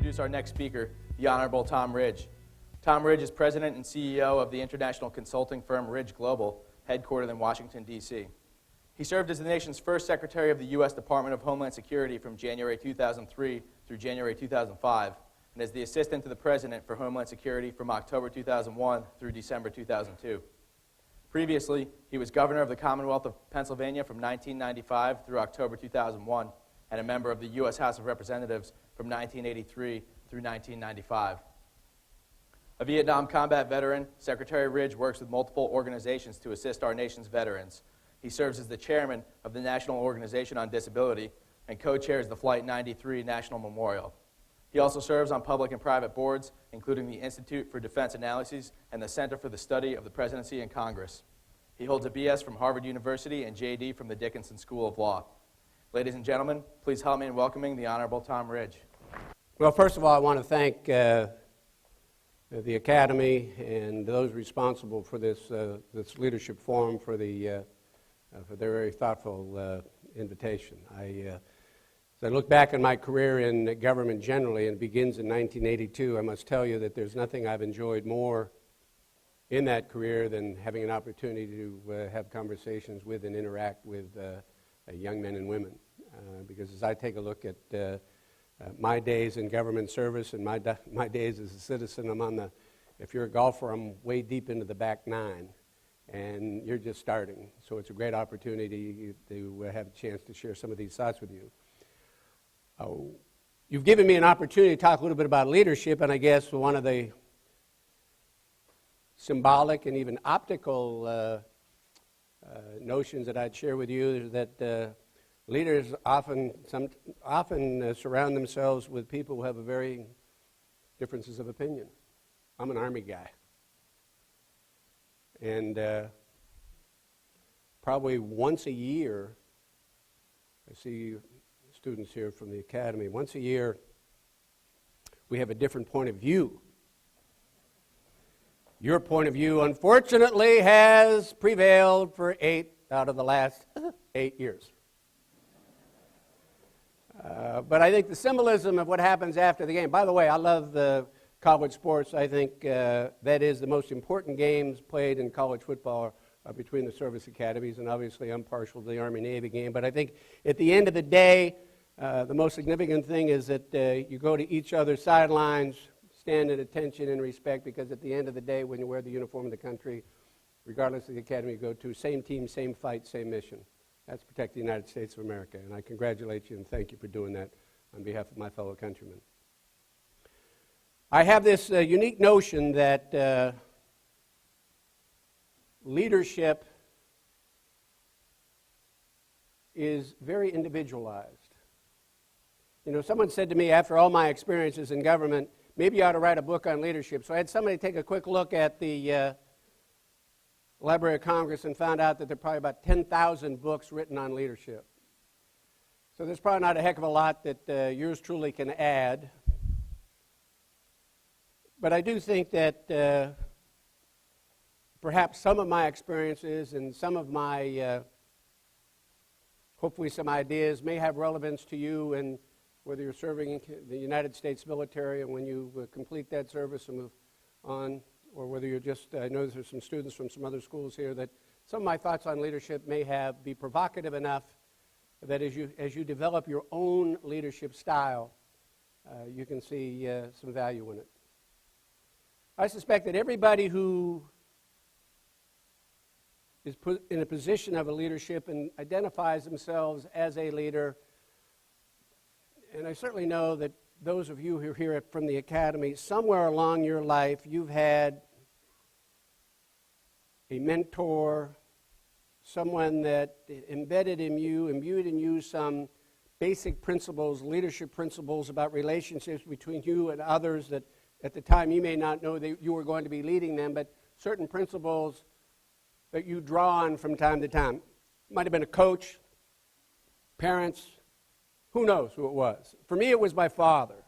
introduce our next speaker, the Honorable Tom Ridge. Tom Ridge is President and CEO of the international consulting firm Ridge Global, headquartered in Washington, D.C. He served as the nation's first Secretary of the U.S. Department of Homeland Security from January 2003 through January 2005, and as the Assistant to the President for Homeland Security from October 2001 through December 2002. Previously, he was Governor of the Commonwealth of Pennsylvania from 1995 through October 2001, and a member of the U.S. House of Representatives from 1983 through 1995. A Vietnam combat veteran, Secretary Ridge works with multiple organizations to assist our nation's veterans. He serves as the chairman of the National Organization on Disability and co-chairs the Flight 93 National Memorial. He also serves on public and private boards, including the Institute for Defense Analyses and the Center for the Study of the Presidency and Congress. He holds a BS from Harvard University and JD from the Dickinson School of Law. Ladies and gentlemen, please help me in welcoming the Honorable Tom Ridge. Well, first of all, I want to thank the Academy and those responsible for this leadership forum for their very thoughtful invitation. As I look back on my career in government generally, and it begins in 1982, I must tell you that there's nothing I've enjoyed more in that career than having an opportunity to have conversations with and interact with young men and women. Because as I take a look at my days in government service and my days as a citizen, if you're a golfer, I'm way deep into the back nine, and you're just starting. So it's a great opportunity to have a chance to share some of these thoughts with you. You've given me an opportunity to talk a little bit about leadership, and I guess one of the symbolic and even optical notions that I'd share with you is that leaders often surround themselves with people who have a very differences of opinion. I'm an Army guy. And probably once a year, I see students here from the Academy, once a year we have a different point of view. Your point of view, unfortunately, has prevailed for 8 out of the last 8 years. But I think the symbolism of what happens after the game, by the way, I love the college sports. I think that is the most important games played in college football are between the service academies, and obviously I'm partial to the Army-Navy game. But I think at the end of the day, the most significant thing is that you go to each other's sidelines, stand at attention and respect, because at the end of the day, when you wear the uniform of the country, regardless of the academy you go to, same team, same fight, same mission. That's protect the United States of America, and I congratulate you and thank you for doing that on behalf of my fellow countrymen. I have this unique notion that leadership is very individualized. You know, someone said to me after all my experiences in government, maybe you ought to write a book on leadership. So I had somebody take a quick look at the Library of Congress and found out that there are probably about 10,000 books written on leadership. So there's probably not a heck of a lot that yours truly can add. But I do think that perhaps some of my experiences and some of my, hopefully some ideas may have relevance to you, and whether you're serving in the United States military and when you complete that service and move on, or whether you're just, I know there's some students from some other schools here, that some of my thoughts on leadership may be provocative enough that as you develop your own leadership style, you can see some value in it. I suspect that everybody who is put in a position of a leadership and identifies themselves as a leader, and I certainly know that those of you who are here from the Academy, somewhere along your life you've had a mentor, someone that imbued in you some basic principles, leadership principles about relationships between you and others that at the time you may not know that you were going to be leading them, but certain principles that you draw on from time to time. It might have been a coach, parents, who knows who it was. For me, it was my father.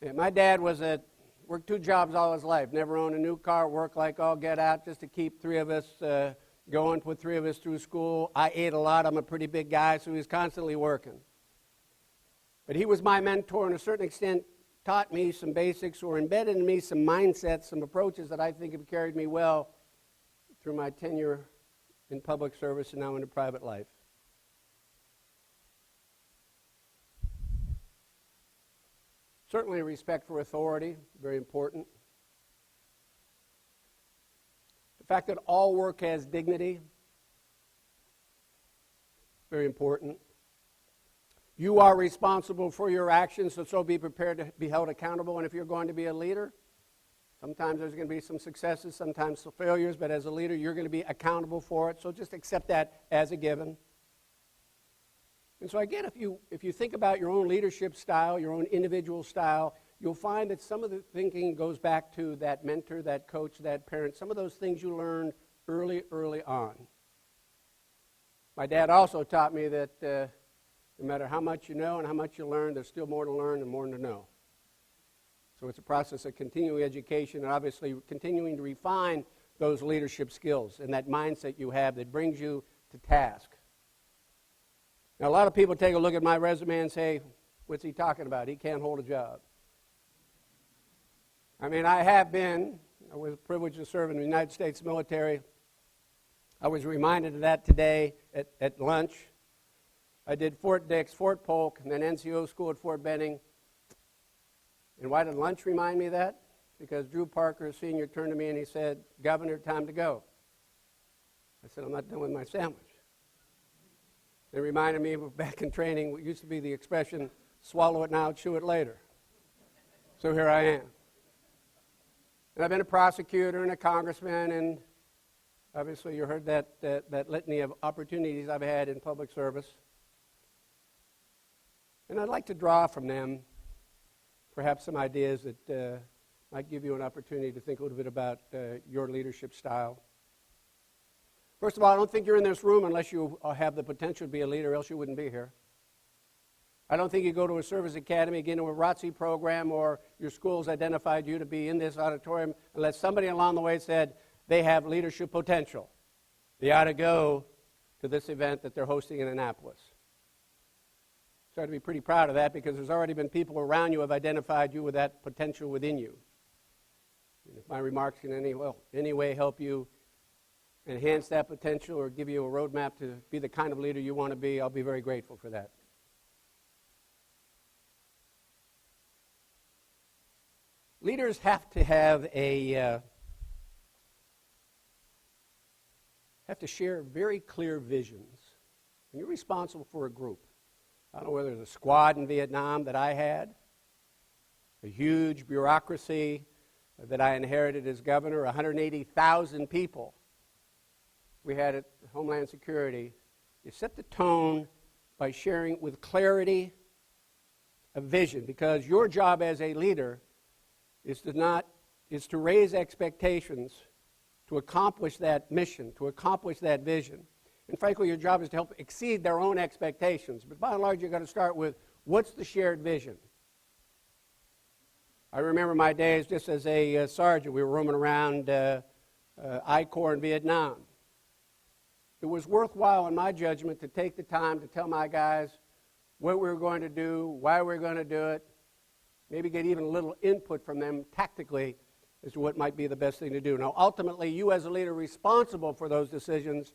And my dad worked 2 jobs all his life, never owned a new car, worked like all get out just to keep 3 of us going, put 3 of us through school. I ate a lot. I'm a pretty big guy, so he was constantly working. But he was my mentor, and to a certain extent taught me some basics or embedded in me some mindsets, some approaches that I think have carried me well through my tenure in public service and now into private life. Certainly respect for authority, very important. The fact that all work has dignity, very important. You are responsible for your actions, so be prepared to be held accountable. And if you're going to be a leader, sometimes there's going to be some successes, sometimes some failures, but as a leader, you're going to be accountable for it. So just accept that as a given. And so again, if you think about your own leadership style, your own individual style, you'll find that some of the thinking goes back to that mentor, that coach, that parent, some of those things you learned early on. My dad also taught me that no matter how much you know and how much you learn, there's still more to learn and more to know. So it's a process of continuing education and obviously continuing to refine those leadership skills and that mindset you have that brings you to task. Now, a lot of people take a look at my resume and say, what's he talking about? He can't hold a job. I mean, I was privileged to serve in the United States military. I was reminded of that today at lunch. I did Fort Dix, Fort Polk, and then NCO school at Fort Benning. And why did lunch remind me of that? Because Drew Parker, Sr., turned to me and he said, "Governor, time to go." I said, "I'm not done with my sandwich." It reminded me of back in training, what used to be the expression, "swallow it now, chew it later." So here I am. And I've been a prosecutor and a congressman, and obviously you heard that litany of opportunities I've had in public service. And I'd like to draw from them perhaps some ideas that might give you an opportunity to think a little bit about your leadership style. First of all, I don't think you're in this room unless you have the potential to be a leader, else you wouldn't be here. I don't think you go to a service academy, get into a ROTC program, or your school's identified you to be in this auditorium unless somebody along the way said they have leadership potential. They ought to go to this event that they're hosting in Annapolis. So I'd be pretty proud of that because there's already been people around you who have identified you with that potential within you. And if my remarks can in any way help you enhance that potential or give you a roadmap to be the kind of leader you want to be, I'll be very grateful for that. Leaders have to have to share very clear visions. And you're responsible for a group. I don't know whether it's a squad in Vietnam that I had, a huge bureaucracy that I inherited as governor, 180,000 people we had at Homeland Security. You set the tone by sharing with clarity a vision, because your job as a leader is to raise expectations to accomplish that mission, to accomplish that vision. And frankly, your job is to help exceed their own expectations. But by and large, you've got to start with, what's the shared vision? I remember my days just as a sergeant. We were roaming around I-Corps in Vietnam. It was worthwhile, in my judgment, to take the time to tell my guys what we were going to do, why we were going to do it, maybe get even a little input from them tactically as to what might be the best thing to do. Now, ultimately, you as a leader are responsible for those decisions,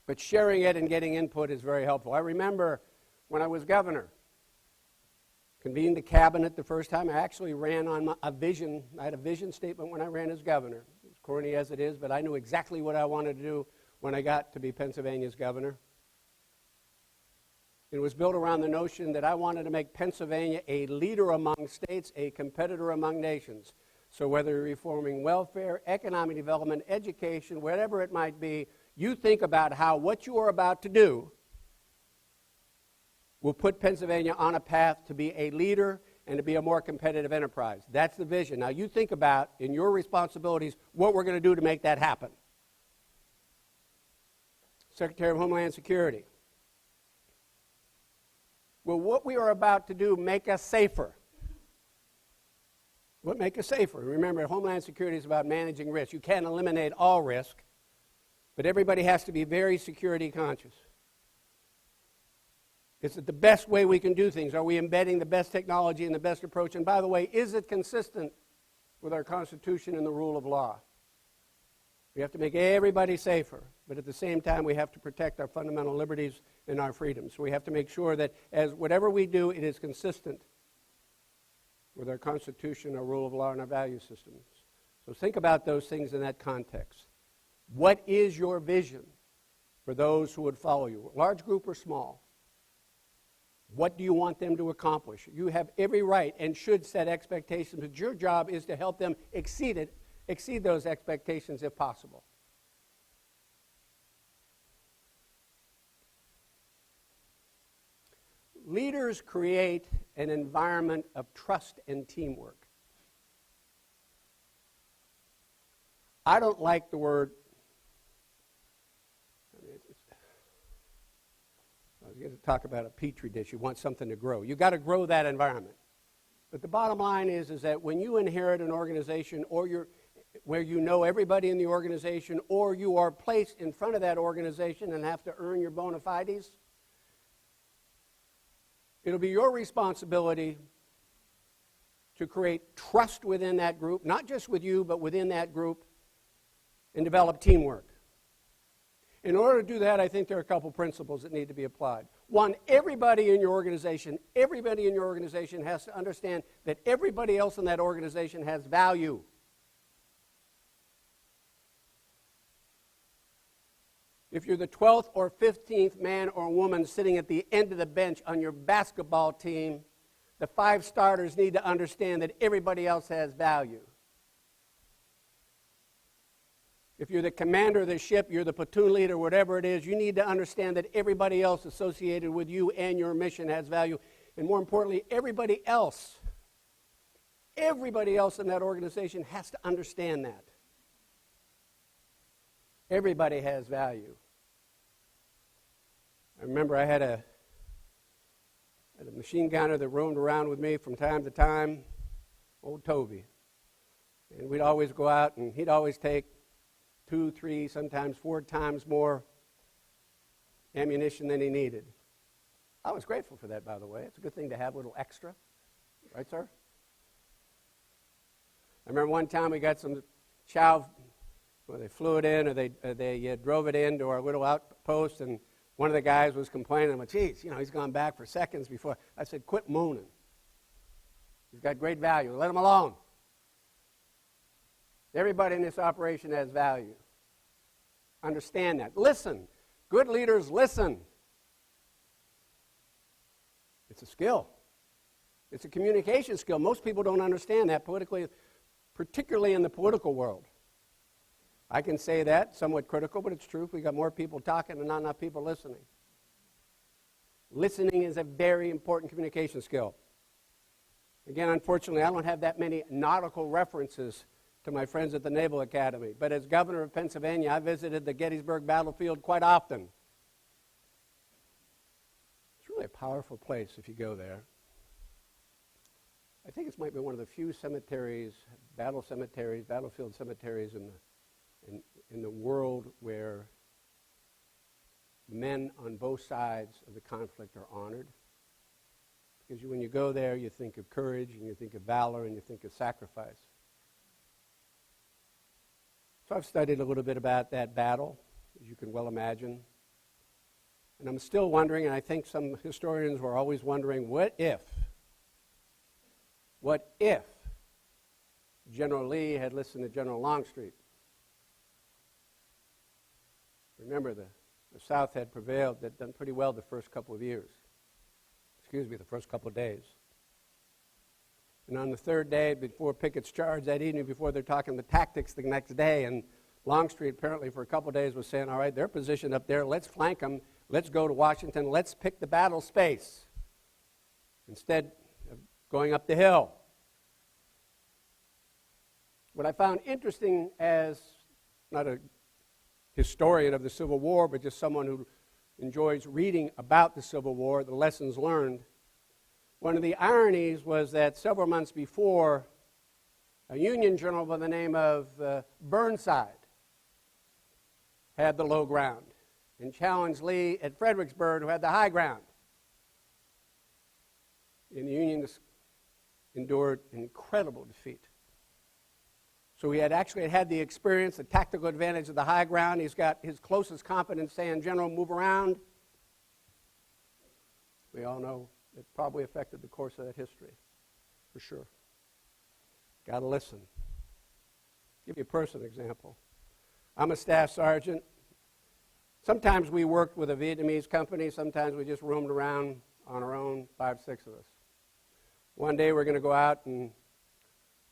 but sharing it and getting input is very helpful. I remember when I was governor, convened the cabinet the first time. I actually ran on a vision. I had a vision statement when I ran as governor. As corny as it is, but I knew exactly what I wanted to do when I got to be Pennsylvania's governor. It was built around the notion that I wanted to make Pennsylvania a leader among states, a competitor among nations. So whether you're reforming welfare, economic development, education, whatever it might be, you think about how what you are about to do will put Pennsylvania on a path to be a leader and to be a more competitive enterprise. That's the vision. Now you think about, in your responsibilities, what we're going to do to make that happen. Secretary of Homeland Security. Will what we are about to do make us safer? What make us safer? Remember, Homeland Security is about managing risk. You can't eliminate all risk, but everybody has to be very security conscious. Is it the best way we can do things? Are we embedding the best technology and the best approach? And by the way, is it consistent with our Constitution and the rule of law? We have to make everybody safer, but at the same time, we have to protect our fundamental liberties and our freedoms. So we have to make sure that as whatever we do, it is consistent with our Constitution, our rule of law, and our value systems. So think about those things in that context. What is your vision for those who would follow you, large group or small? What do you want them to accomplish? You have every right and should set expectations, but your job is to help them exceed those expectations if possible. Leaders create an environment of trust and teamwork. I don't like the word, I was going to talk about a petri dish. You want something to grow. You've got to grow that environment. But the bottom line is that when you inherit an organization or where you know everybody in the organization, or you are placed in front of that organization and have to earn your bona fides, it'll be your responsibility to create trust within that group, not just with you, but within that group, and develop teamwork. In order to do that, I think there are a couple principles that need to be applied. One, everybody in your organization has to understand that everybody else in that organization has value. If you're the 12th or 15th man or woman sitting at the end of the bench on your basketball team, the 5 starters need to understand that everybody else has value. If you're the commander of the ship, you're the platoon leader, whatever it is, you need to understand that everybody else associated with you and your mission has value. And more importantly, everybody else in that organization has to understand that. Everybody has value. I remember I had a machine gunner that roamed around with me from time to time, old Toby. And we'd always go out, and he'd always take 2, 3, sometimes 4 times more ammunition than he needed. I was grateful for that, by the way. It's a good thing to have a little extra. Right, sir? I remember one time we got some chow, well, they flew it in, or they drove it into our little outpost, and one of the guys was complaining. I went, geez, he's gone back for seconds before. I said, quit mooning. He's got great value. Let him alone. Everybody in this operation has value. Understand that. Listen. Good leaders listen. It's a skill. It's a communication skill. Most people don't understand that politically, particularly in the political world. I can say that, somewhat critical, but it's true. We got more people talking and not enough people listening. Listening is a very important communication skill. Again, unfortunately, I don't have that many nautical references to my friends at the Naval Academy, but as governor of Pennsylvania, I visited the Gettysburg battlefield quite often. It's really a powerful place if you go there. I think it might be one of the few cemeteries, battlefield cemeteries in the world where men on both sides of the conflict are honored. Because when you go there, you think of courage, and you think of valor, and you think of sacrifice. So I've studied a little bit about that battle, as you can well imagine. And I'm still wondering, and I think some historians were always wondering, what if General Lee had listened to General Longstreet? Remember, the South had prevailed, had done pretty well the first couple of years. The first couple of days. And on the third day, before Pickett's charge that evening, before they're talking the tactics the next day, and Longstreet apparently for a couple of days was saying, all right, they're positioned up there, let's flank them, let's go to Washington, let's pick the battle space instead of going up the hill. What I found interesting as not a historian of the Civil War, but just someone who enjoys reading about the Civil War, the lessons learned, one of the ironies was that several months before, a Union general by the name of Burnside had the low ground and challenged Lee at Fredericksburg, who had the high ground. and the Union endured an incredible defeat. So he had actually had the experience, the tactical advantage of the high ground. He's got his closest confidant saying, "General, move around." We all know it probably affected the course of that history, for sure. Got to listen. Give you a personal example. I'm a staff sergeant. Sometimes we worked with a Vietnamese company. Sometimes we just roamed around on our own, 5, 6 of us. One day we're going to go out and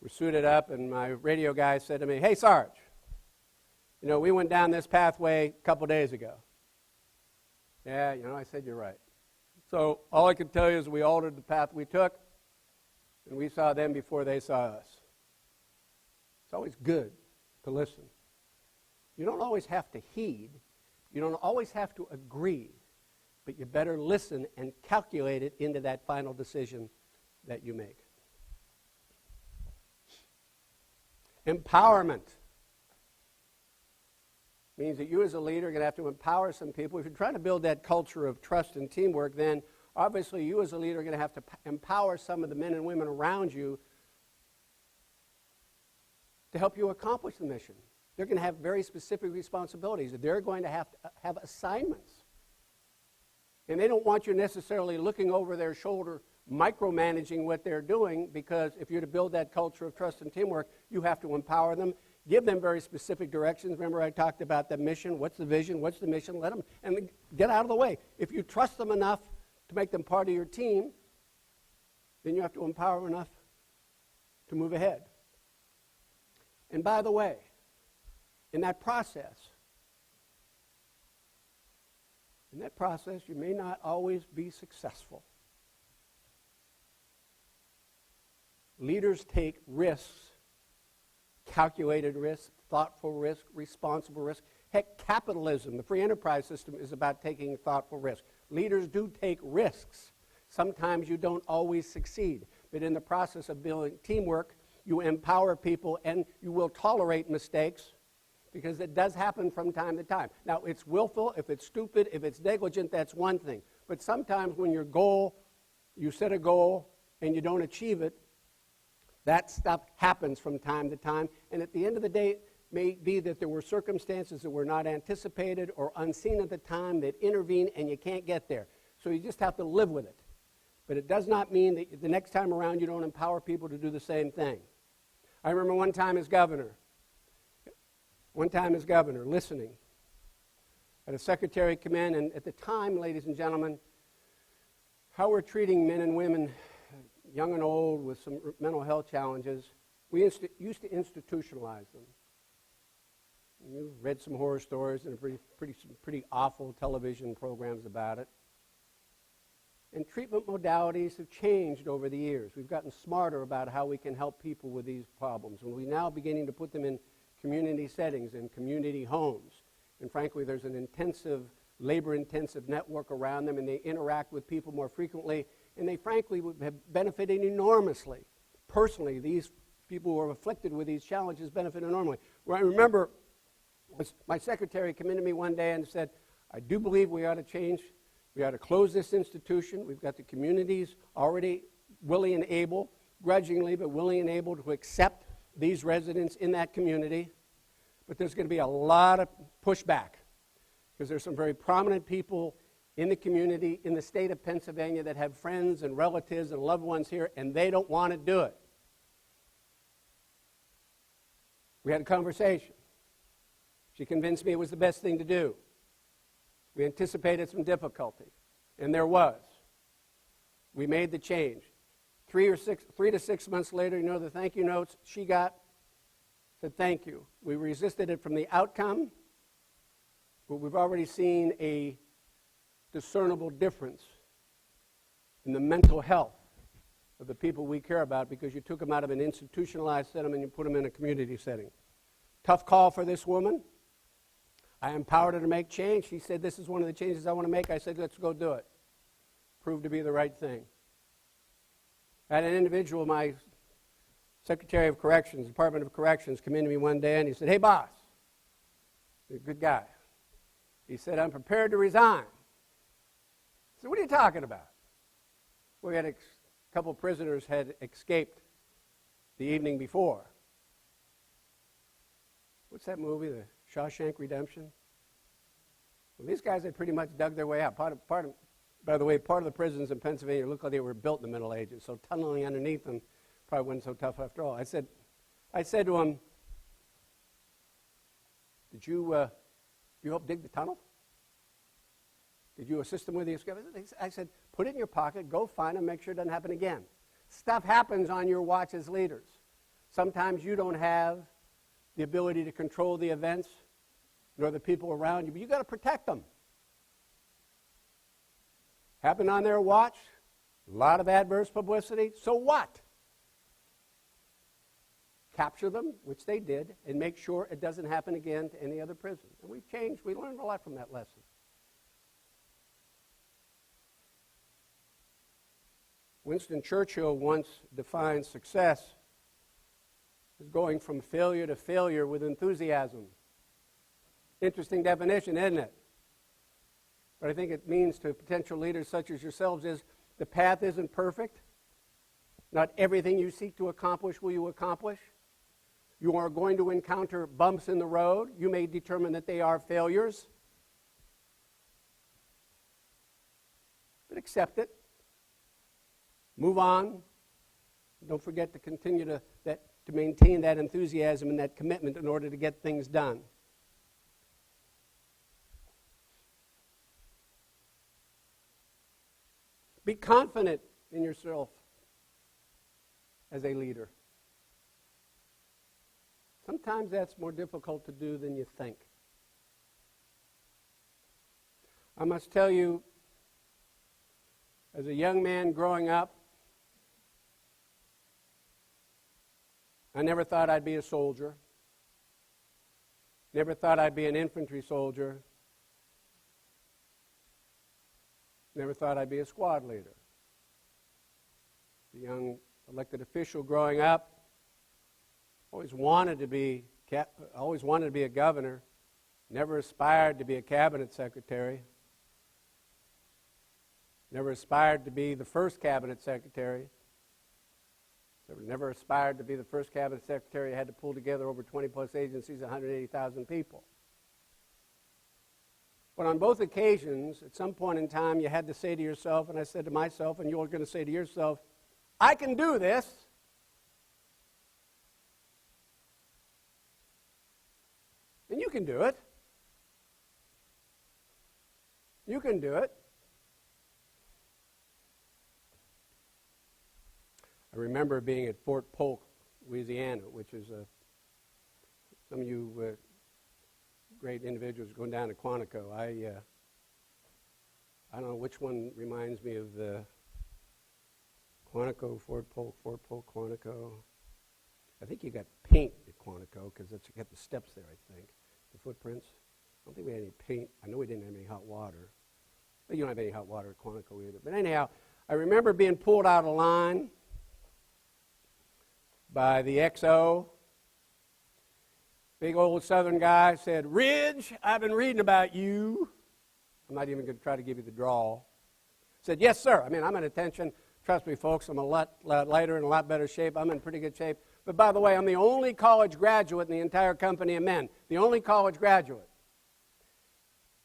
we're suited up, and my radio guy said to me, "Hey, Sarge, you know, we went down this pathway a couple days ago." "Yeah, you know," I said, "you're right." So all I can tell you is we altered the path we took, and we saw them before they saw us. It's always good to listen. You don't always have to heed. You don't always have to agree, but you better listen and calculate it into that final decision that you make. Empowerment means that you as a leader are going to have to empower some people. If you're trying to build that culture of trust and teamwork, then obviously you as a leader are going to have to empower some of the men and women around you to help you accomplish the mission. They're going to have very specific responsibilities. They're going to have assignments. And they don't want you necessarily looking over their shoulder, micromanaging what they're doing, because if you're to build that culture of trust and teamwork, you have to empower them, give them very specific directions. Remember I talked about the mission, what's the vision, what's the mission, let them, and get out of the way. If you trust them enough to make them part of your team, then you have to empower them enough to move ahead. And by the way, in that process, you may not always be successful. Leaders take risks, calculated risks, thoughtful risk, responsible risk. Heck, capitalism, the free enterprise system, is about taking thoughtful risk. Leaders do take risks. Sometimes you don't always succeed, but in the process of building teamwork, you empower people and you will tolerate mistakes, because it does happen from time to time. Now, it's willful, if it's stupid, if it's negligent, that's one thing. But sometimes when you set a goal and you don't achieve it, that stuff happens from time to time. And at the end of the day, it may be that there were circumstances that were not anticipated or unseen at the time that intervene, and you can't get there. So you just have to live with it. But it does not mean that the next time around you don't empower people to do the same thing. I remember one time as governor, listening. I had a secretary come in, and at the time, ladies and gentlemen, how we're treating men and women, young and old, with some mental health challenges, we used to institutionalize them. You've read some horror stories and some pretty awful television programs about it. And treatment modalities have changed over the years. We've gotten smarter about how we can help people with these problems, and we're now beginning to put them in community settings, in community homes. And frankly, there's an labor-intensive network around them, and they interact with people more frequently, and they frankly have benefited enormously. Personally, these people who are afflicted with these challenges benefit enormously. Well, I remember my secretary came in to me one day and said, "I do believe we ought to change. We ought to close this institution. We've got the communities already willing and able, grudgingly, but willing and able to accept these residents in that community. But there's going to be a lot of pushback, because there's some very prominent people in the community in the state of Pennsylvania that have friends and relatives and loved ones here, and they don't want to do it." We had a conversation. She convinced me it was the best thing to do. We anticipated some difficulty, and there was. We made the change. 3 to 6 months later, you know the thank you notes she got? Said, "Thank you. We resisted it from the outcome, but we've already seen a discernible difference in the mental health of the people we care about, because you took them out of an institutionalized setting and you put them in a community setting." Tough call for this woman. I empowered her to make change. She said, "This is one of the changes I want to make." I said, "Let's go do it." Proved to be the right thing. I had an individual, my Secretary of Corrections, Department of Corrections, come in to me one day and he said, "Hey, boss," he's a good guy. He said, "I'm prepared to resign." I said, "What are you talking about?" We had a couple prisoners had escaped the evening before. What's that movie, The Shawshank Redemption? Well, these guys had pretty much dug their way out. By the way, part of the prisons in Pennsylvania looked like they were built in the Middle Ages, so tunneling underneath them probably wasn't so tough after all. I said to them, did you help dig the tunnel? Did you assist them with the escape? I said, put it in your pocket, go find them, make sure it doesn't happen again. Stuff happens on your watch as leaders. Sometimes you don't have the ability to control the events, nor the people around you, but you've got to protect them. Happened on their watch, a lot of adverse publicity, so what? Capture them, which they did, and make sure it doesn't happen again to any other prison. And we learned a lot from that lesson. Winston Churchill once defined success as going from failure to failure with enthusiasm. Interesting definition, isn't it? What I think it means to potential leaders such as yourselves is the path isn't perfect. Not everything you seek to accomplish will you accomplish. You are going to encounter bumps in the road. You may determine that they are failures. But accept it. Move on. Don't forget to continue to maintain that enthusiasm and that commitment in order to get things done. Be confident in yourself as a leader. Sometimes that's more difficult to do than you think. I must tell you, as a young man growing up, I never thought I'd be a soldier. Never thought I'd be an infantry soldier. Never thought I'd be a squad leader. As a young elected official growing up, always wanted to be a governor. Never aspired to be a cabinet secretary. Never aspired to be the first cabinet secretary. Never aspired to be the first cabinet secretary who had to pull together over 20-plus agencies, 180,000 people. But on both occasions, at some point in time, you had to say to yourself, and I said to myself, and you're going to say to yourself, I can do this. And you can do it. You can do it. I remember being at Fort Polk, Louisiana, which is some of you great individuals going down to Quantico. I don't know which one reminds me of the Quantico, Fort Polk, Quantico. I think you got paint at Quantico because you got the steps there, I think, the footprints. I don't think we had any paint. I know we didn't have any hot water. But you don't have any hot water at Quantico either. But anyhow, I remember being pulled out of line by the XO. Big old Southern guy said, Ridge, I've been reading about you. I'm not even going to try to give you the drawl. Said, yes, sir. I mean, I'm at attention. Trust me, folks, I'm a lot lighter and a lot better shape. I'm in pretty good shape. But by the way, I'm the only college graduate in the entire company of men. The only college graduate.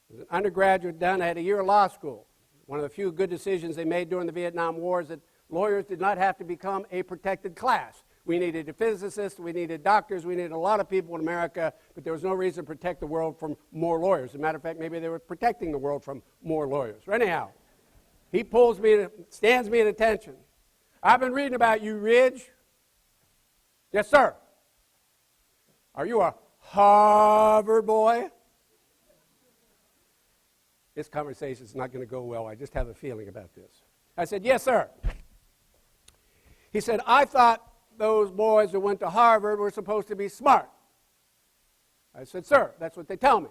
I was an undergraduate done. I had a year of law school. One of the few good decisions they made during the Vietnam War is that lawyers did not have to become a protected class. We needed a physicist, we needed doctors, we needed a lot of people in America, but there was no reason to protect the world from more lawyers. As a matter of fact, maybe they were protecting the world from more lawyers. Anyhow, he stands me at attention. I've been reading about you, Ridge. Yes, sir. Are you a Harvard boy? This conversation is not going to go well. I just have a feeling about this. I said, yes, sir. He said, I thought those boys who went to Harvard were supposed to be smart. I said, sir, that's what they tell me.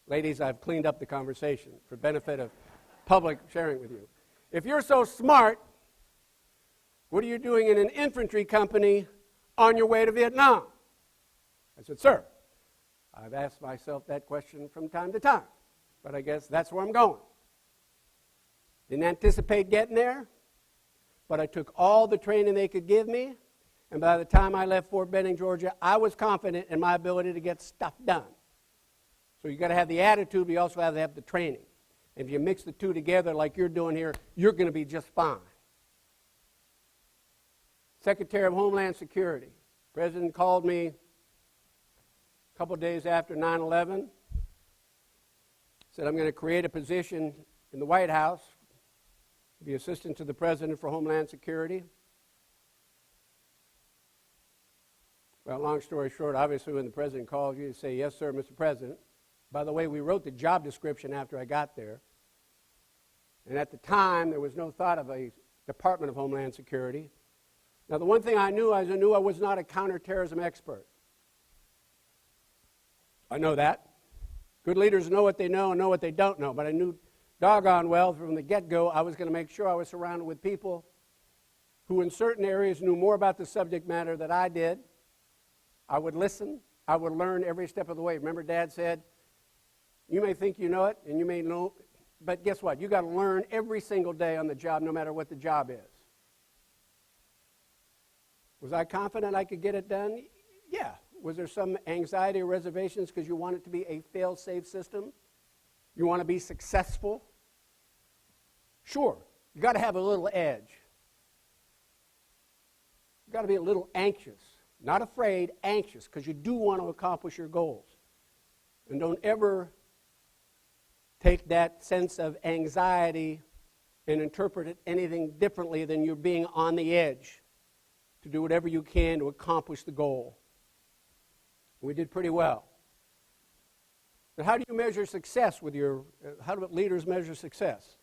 Ladies, I've cleaned up the conversation for benefit of public sharing with you. If you're so smart, what are you doing in an infantry company on your way to Vietnam? I said, sir, I've asked myself that question from time to time, but I guess that's where I'm going. Didn't anticipate getting there. but I took all the training they could give me, and by the time I left Fort Benning, Georgia, I was confident in my ability to get stuff done. So you've got to have the attitude, but you also have to have the training. If you mix the two together like you're doing here, you're going to be just fine. Secretary of Homeland Security. The President called me a couple of days after 9/11. Said, I'm going to create a position in the White House, be assistant to the President for Homeland Security. Well, long story short, obviously when the President calls you, you say, yes, sir, Mr. President. By the way, we wrote the job description after I got there. And at the time, there was no thought of a Department of Homeland Security. Now, the one thing I knew I was not a counterterrorism expert. I know that. Good leaders know what they know and know what they don't know. But I knew doggone well from the get-go I was going to make sure I was surrounded with people who in certain areas knew more about the subject matter than I did. I would listen. I would learn every step of the way. Remember, Dad said, you may think you know it, and you may know, but guess what? You got to learn every single day on the job, no matter what the job is. Was I confident I could get it done? Yeah. Was there some anxiety or reservations because you want it to be a fail-safe system? You want to be successful? Sure. You got to have a little edge. You got to be a little anxious. Not afraid, anxious, because you do want to accomplish your goals. And don't ever take that sense of anxiety and interpret it anything differently than you're being on the edge to do whatever you can to accomplish the goal. We did pretty well. But how do you measure success with your, how do leaders measure success?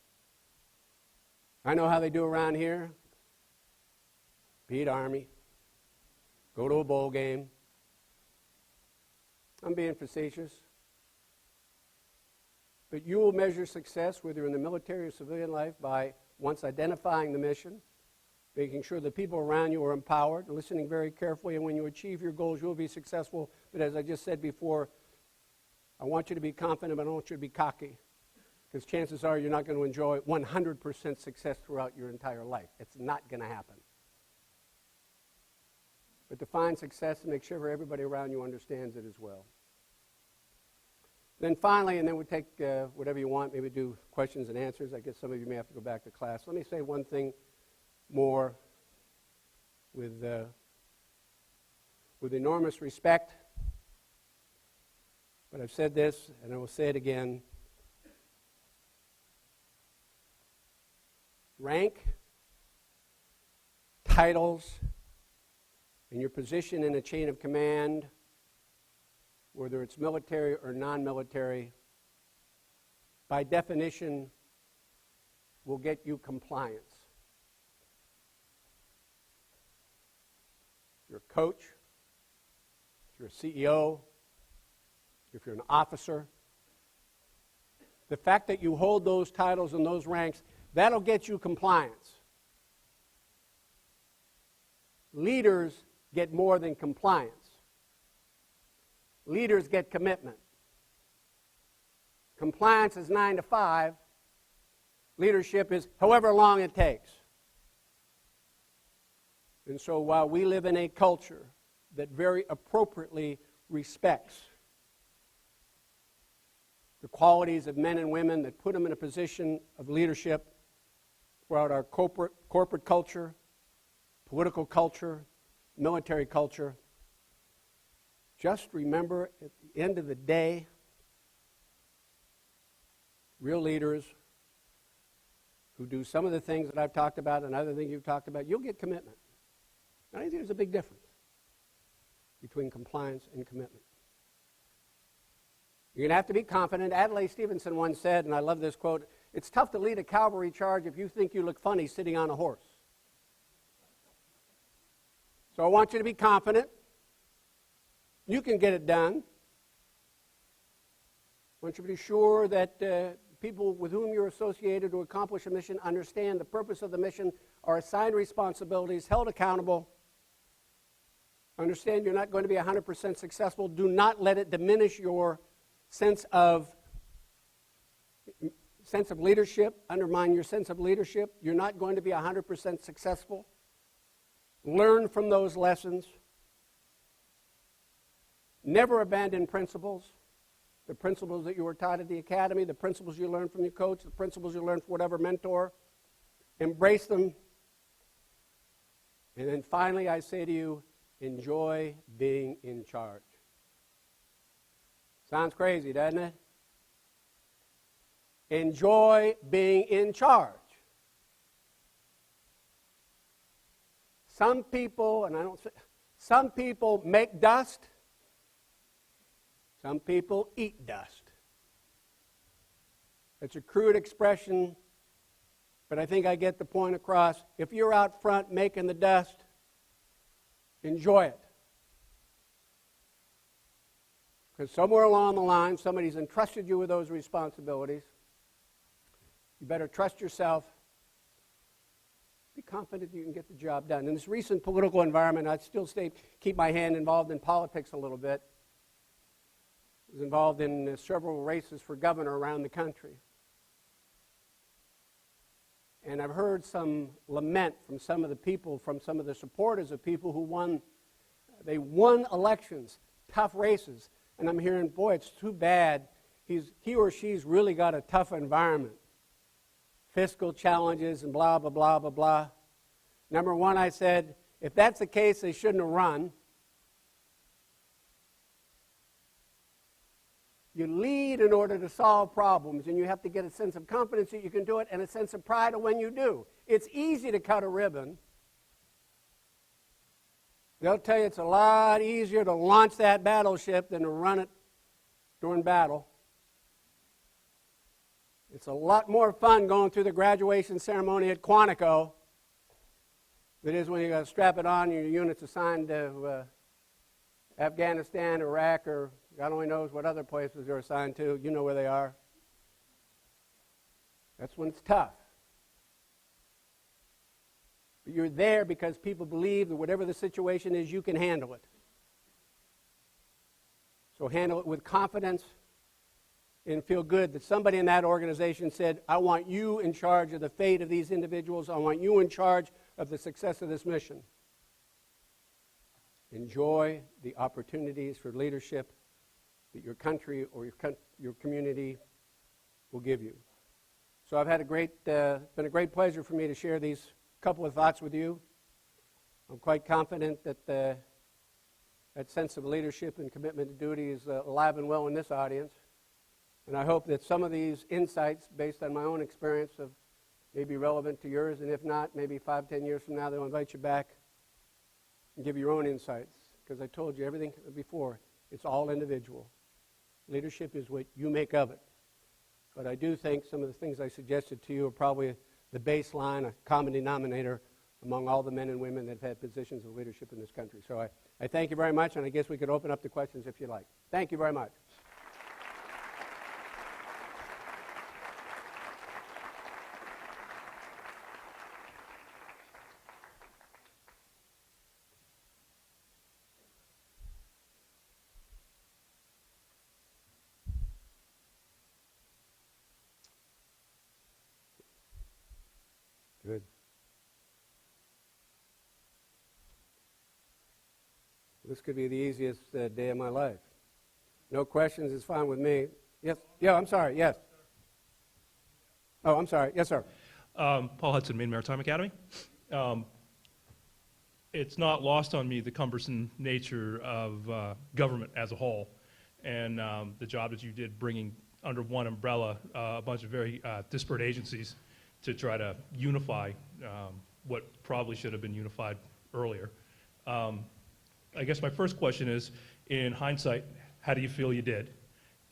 I know how they do around here. Beat Army. Go to a bowl game. I'm being facetious. But you will measure success, whether you're in the military or civilian life, by once identifying the mission, making sure the people around you are empowered, listening very carefully, and when you achieve your goals, you'll be successful. But as I just said before, I want you to be confident, but I don't want you to be cocky, because chances are you're not going to enjoy 100% success throughout your entire life. It's not going to happen. But define success and make sure everybody around you understands it as well. Then finally, and then we'll take whatever you want, maybe do questions and answers. I guess some of you may have to go back to class. Let me say one thing more with enormous respect. But I've said this, and I will say it again. Rank, titles, and your position in a chain of command, whether it's military or non-military, by definition, will get you compliance. If you're a coach, if you're a CEO, if you're an officer, the fact that you hold those titles and those ranks, that'll get you compliance. Leaders get more than compliance. Leaders get commitment. Compliance is 9 to 5. Leadership is however long it takes. And so while we live in a culture that very appropriately respects the qualities of men and women that put them in a position of leadership throughout our corporate culture, political culture, military culture, just remember at the end of the day, real leaders who do some of the things that I've talked about and other things you've talked about, you'll get commitment. And I think there's a big difference between compliance and commitment. You're going to have to be confident. Adlai Stevenson once said, and I love this quote, "It's tough to lead a cavalry charge if you think you look funny sitting on a horse." So I want you to be confident. You can get it done. I want you to be sure that people with whom you're associated to accomplish a mission understand the purpose of the mission, are assigned responsibilities, held accountable. Understand you're not going to be 100% successful. Do not let it diminish your sense of sense of leadership, undermine your sense of leadership. You're not going to be 100% successful. Learn from those lessons. Never abandon principles. The principles that you were taught at the academy, the principles you learned from your coach, the principles you learned from whatever mentor. Embrace them. And then finally, I say to you, enjoy being in charge. Sounds crazy, doesn't it? Enjoy being in charge. Some people, some people make dust. Some people eat dust. It's a crude expression, but I think I get the point across. If you're out front making the dust, enjoy it. Because somewhere along the line, somebody's entrusted you with those responsibilities. You better trust yourself. Be confident you can get the job done. In this recent political environment, I'd still keep my hand involved in politics a little bit. I was involved in several races for governor around the country. And I've heard some lament from some of the people, from some of the supporters of people who won elections, tough races. And I'm hearing, boy, it's too bad. He or she's really got a tough environment. Fiscal challenges and blah, blah, blah, blah, blah. Number one, I said, if that's the case, they shouldn't have run. You lead in order to solve problems, and you have to get a sense of confidence that you can do it and a sense of pride when you do. It's easy to cut a ribbon. They'll tell you it's a lot easier to launch that battleship than to run it during battle. It's a lot more fun going through the graduation ceremony at Quantico than it is when you got to strap it on and your unit's assigned to Afghanistan, Iraq, or God only knows what other places they're assigned to. You know where they are. That's when it's tough. But you're there because people believe that whatever the situation is, you can handle it. So handle it with confidence and feel good that somebody in that organization said, I want you in charge of the fate of these individuals. I want you in charge of the success of this mission. Enjoy the opportunities for leadership that your country or your community will give you. So I've had it's been a great pleasure for me to share these couple of thoughts with you. I'm quite confident that that sense of leadership and commitment to duty is alive and well in this audience. And I hope that some of these insights, based on my own experience, may be relevant to yours. And if not, maybe 5-10 years from now, they'll invite you back and give your own insights. Because I told you everything before, it's all individual. Leadership is what you make of it. But I do think some of the things I suggested to you are probably the baseline, a common denominator among all the men and women that have had positions of leadership in this country. So I thank you very much, and I guess we could open up the questions if you like. Thank you very much. Good. This could be the easiest day of my life. No questions is fine with me. Yes? Yeah, I'm sorry. Yes. Oh, I'm sorry. Yes, sir. Paul Hudson, Maine Maritime Academy. It's not lost on me the cumbersome nature of government as a whole, and the job that you did bringing under one umbrella a bunch of very disparate agencies to try to unify what probably should have been unified earlier. I guess my first question is, in hindsight, how do you feel you did?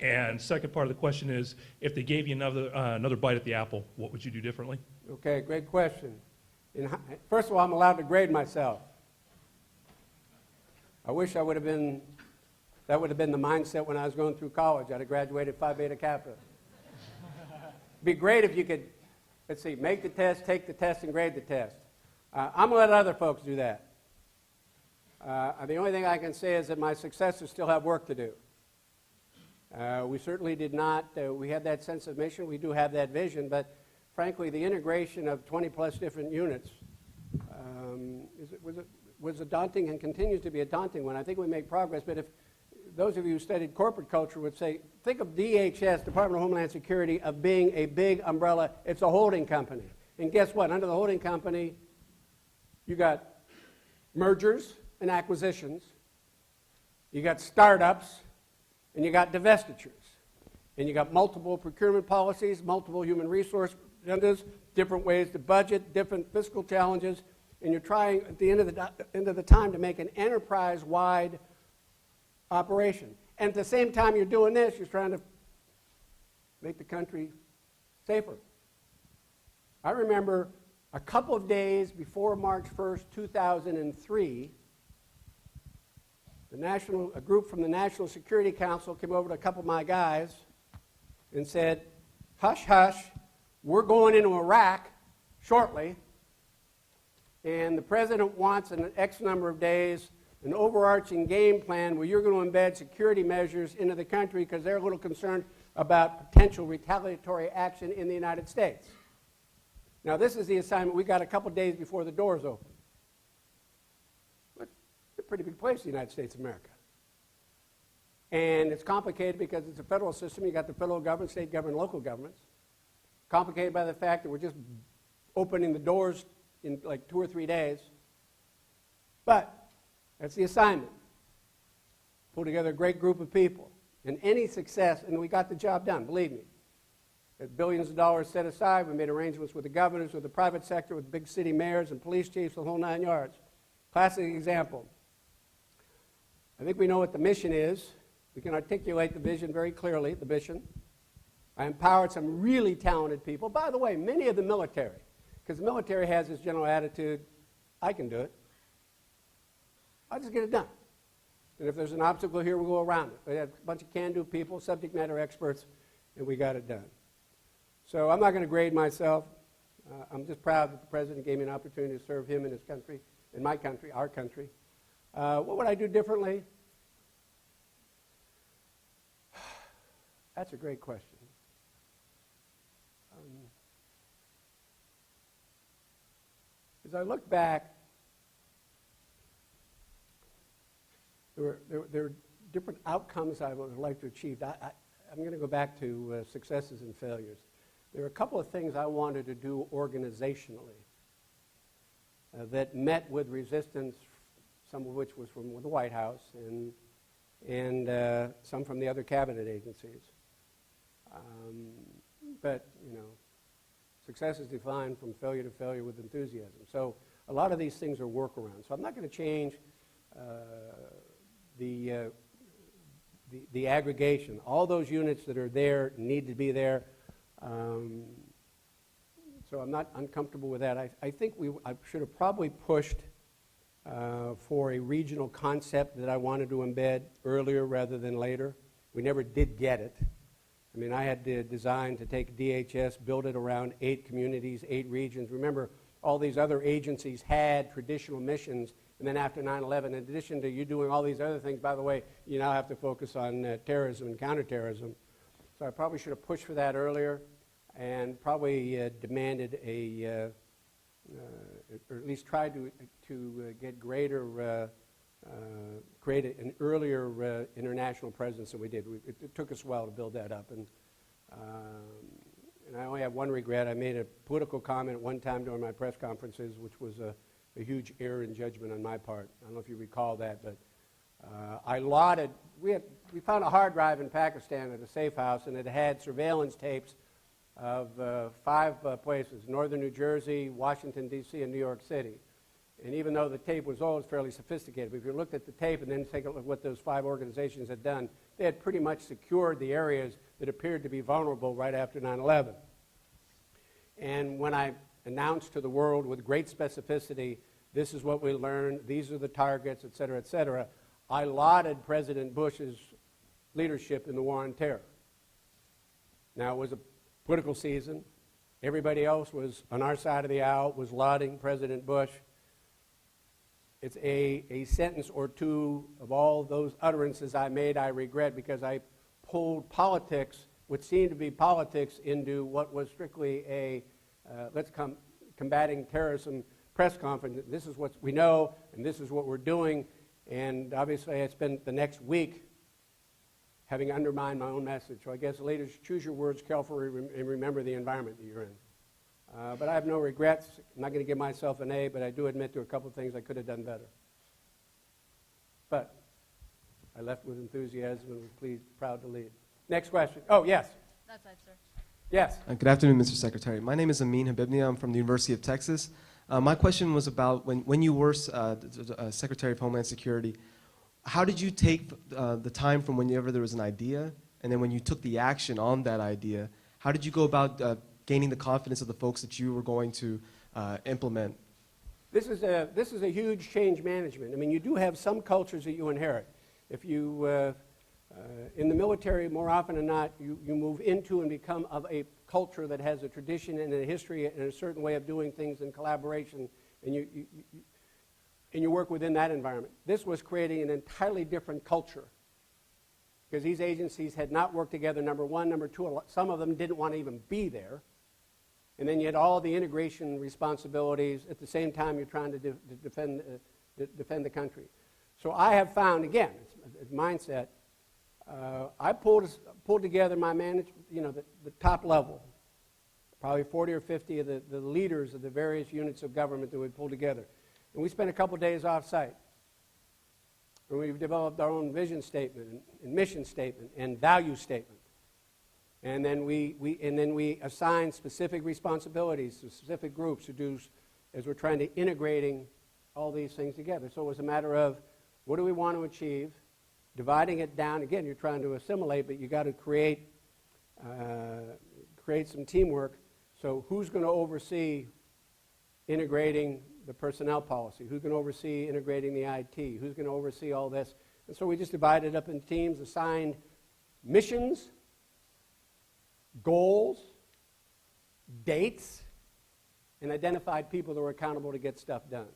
And second part of the question is, if they gave you another bite at the apple, what would you do differently? Okay, great question. First of all, I'm allowed to grade myself. I wish that would have been the mindset when I was going through college. I'd have graduated Phi Beta Kappa. It'd be great if you could, let's see, make the test, take the test, and grade the test. I'm going to let other folks do that. The only thing I can say is that my successors still have work to do. We certainly did not, we had that sense of mission, we do have that vision, but frankly, the integration of 20-plus different units was a daunting and continues to be a daunting one. I think we make progress, but if those of you who studied corporate culture would say, think of DHS, Department of Homeland Security, of being a big umbrella. It's a holding company. And guess what? Under the holding company, you got mergers and acquisitions, you got startups, and you got divestitures. And you got multiple procurement policies, multiple human resource agendas, different ways to budget, different fiscal challenges, and you're trying at the end of the time to make an enterprise-wide operation. And at the same time you're doing this, you're trying to make the country safer. I remember a couple of days before March 1st, 2003, a group from the National Security Council came over to a couple of my guys and said, hush, hush, we're going into Iraq shortly, and the president wants in an X number of days an overarching game plan where you're going to embed security measures into the country because they're a little concerned about potential retaliatory action in the United States. Now, this is the assignment we got a couple days before the doors open. But it's a pretty big place, the United States of America. And it's complicated because it's a federal system. You got the federal government, state government, local governments. Complicated by the fact that we're just opening the doors in like 2 or 3 days. But that's the assignment. Pull together a great group of people. And any success, and we got the job done, believe me. Had billions of dollars set aside. We made arrangements with the governors, with the private sector, with big city mayors and police chiefs, the whole 9 yards. Classic example. I think we know what the mission is. We can articulate the vision very clearly, the mission. I empowered some really talented people. By the way, many of the military, because the military has this general attitude, I can do it. I'll just get it done. And if there's an obstacle here, we'll go around it. We had a bunch of can-do people, subject matter experts, and we got it done. So I'm not going to grade myself. I'm just proud that the president gave me an opportunity to serve him in his country, in my country, our country. What would I do differently? That's a great question. As I look back, there were different outcomes I would like to achieve. I'm going to go back to successes and failures. There are a couple of things I wanted to do organizationally that met with resistance, some of which was from the White House and some from the other cabinet agencies. But, you know, success is defined from failure to failure with enthusiasm. So a lot of these things are workarounds. So I'm not going to change the aggregation. All those units that are there need to be there. So I'm not uncomfortable with that. I think I should have probably pushed for a regional concept that I wanted to embed earlier rather than later. We never did get it. I mean, I had to design to take DHS, build it around 8 communities, 8 regions. Remember, all these other agencies had traditional missions, and then after 9/11, in addition to you doing all these other things, by the way, you now have to focus on terrorism and counterterrorism. So I probably should have pushed for that earlier and probably demanded or at least tried to get greater, create an earlier international presence than we did. It took us a while to build that up. And I only have one regret. I made a political comment at one time during my press conferences, which was a huge error in judgment on my part. I don't know if you recall that, but I lauded. We found a hard drive in Pakistan at a safe house, and it had surveillance tapes of 5 places: northern New Jersey, Washington, D.C., and New York City. And even though the tape was always fairly sophisticated, but if you looked at the tape and then take a look at what those 5 organizations had done, they had pretty much secured the areas that appeared to be vulnerable right after 9/11. And when I announced to the world with great specificity, this is what we learned, these are the targets, et cetera, I lauded President Bush's leadership in the war on terror. Now, it was a political season. Everybody else was on our side of the aisle, was lauding President Bush. It's a sentence or two of all those utterances I made I regret, because I pulled politics, what seemed to be politics, into what was strictly a combating terrorism press conference. This is what we know, and this is what we're doing. And obviously, I spent the next week having undermined my own message. So I guess, leaders, choose your words carefully and remember the environment that you're in. But I have no regrets. I'm not going to give myself an A, but I do admit to a couple of things I could have done better. But I left with enthusiasm and was pleased, proud to lead. Next question. Oh, yes. That side, sir. Yes. Good afternoon, Mr. Secretary. My name is Amin Habibnia. I'm from the University of Texas. My question was about when you were Secretary of Homeland Security, how did you take the time from whenever there was an idea, and then when you took the action on that idea, how did you go about gaining the confidence of the folks that you were going to implement? This is a huge change management. I mean, you do have some cultures that you inherit. If you, in the military, more often than not, you move into and become of a culture that has a tradition and a history and a certain way of doing things in collaboration, and you work within that environment. This was creating an entirely different culture because these agencies had not worked together, number one. Number two, some of them didn't want to even be there. And then you had all the integration responsibilities. At the same time, you're trying to defend the country. So I have found, again, it's mindset. I pulled together my management, the top level, probably 40 or 50 of the leaders of the various units of government that we pulled together. And we spent a couple days off-site. And we've developed our own vision statement and mission statement and value statement. And then we assign specific responsibilities to specific groups to do as we're trying to integrating all these things together. So it was a matter of what do we want to achieve, dividing it down. Again, you're trying to assimilate, but you got to create some teamwork. So who's going to oversee integrating the personnel policy? Who's going to oversee integrating the IT? Who's going to oversee all this? And so we just divided up in teams, assigned missions, goals, dates, and identified people that were accountable to get stuff done.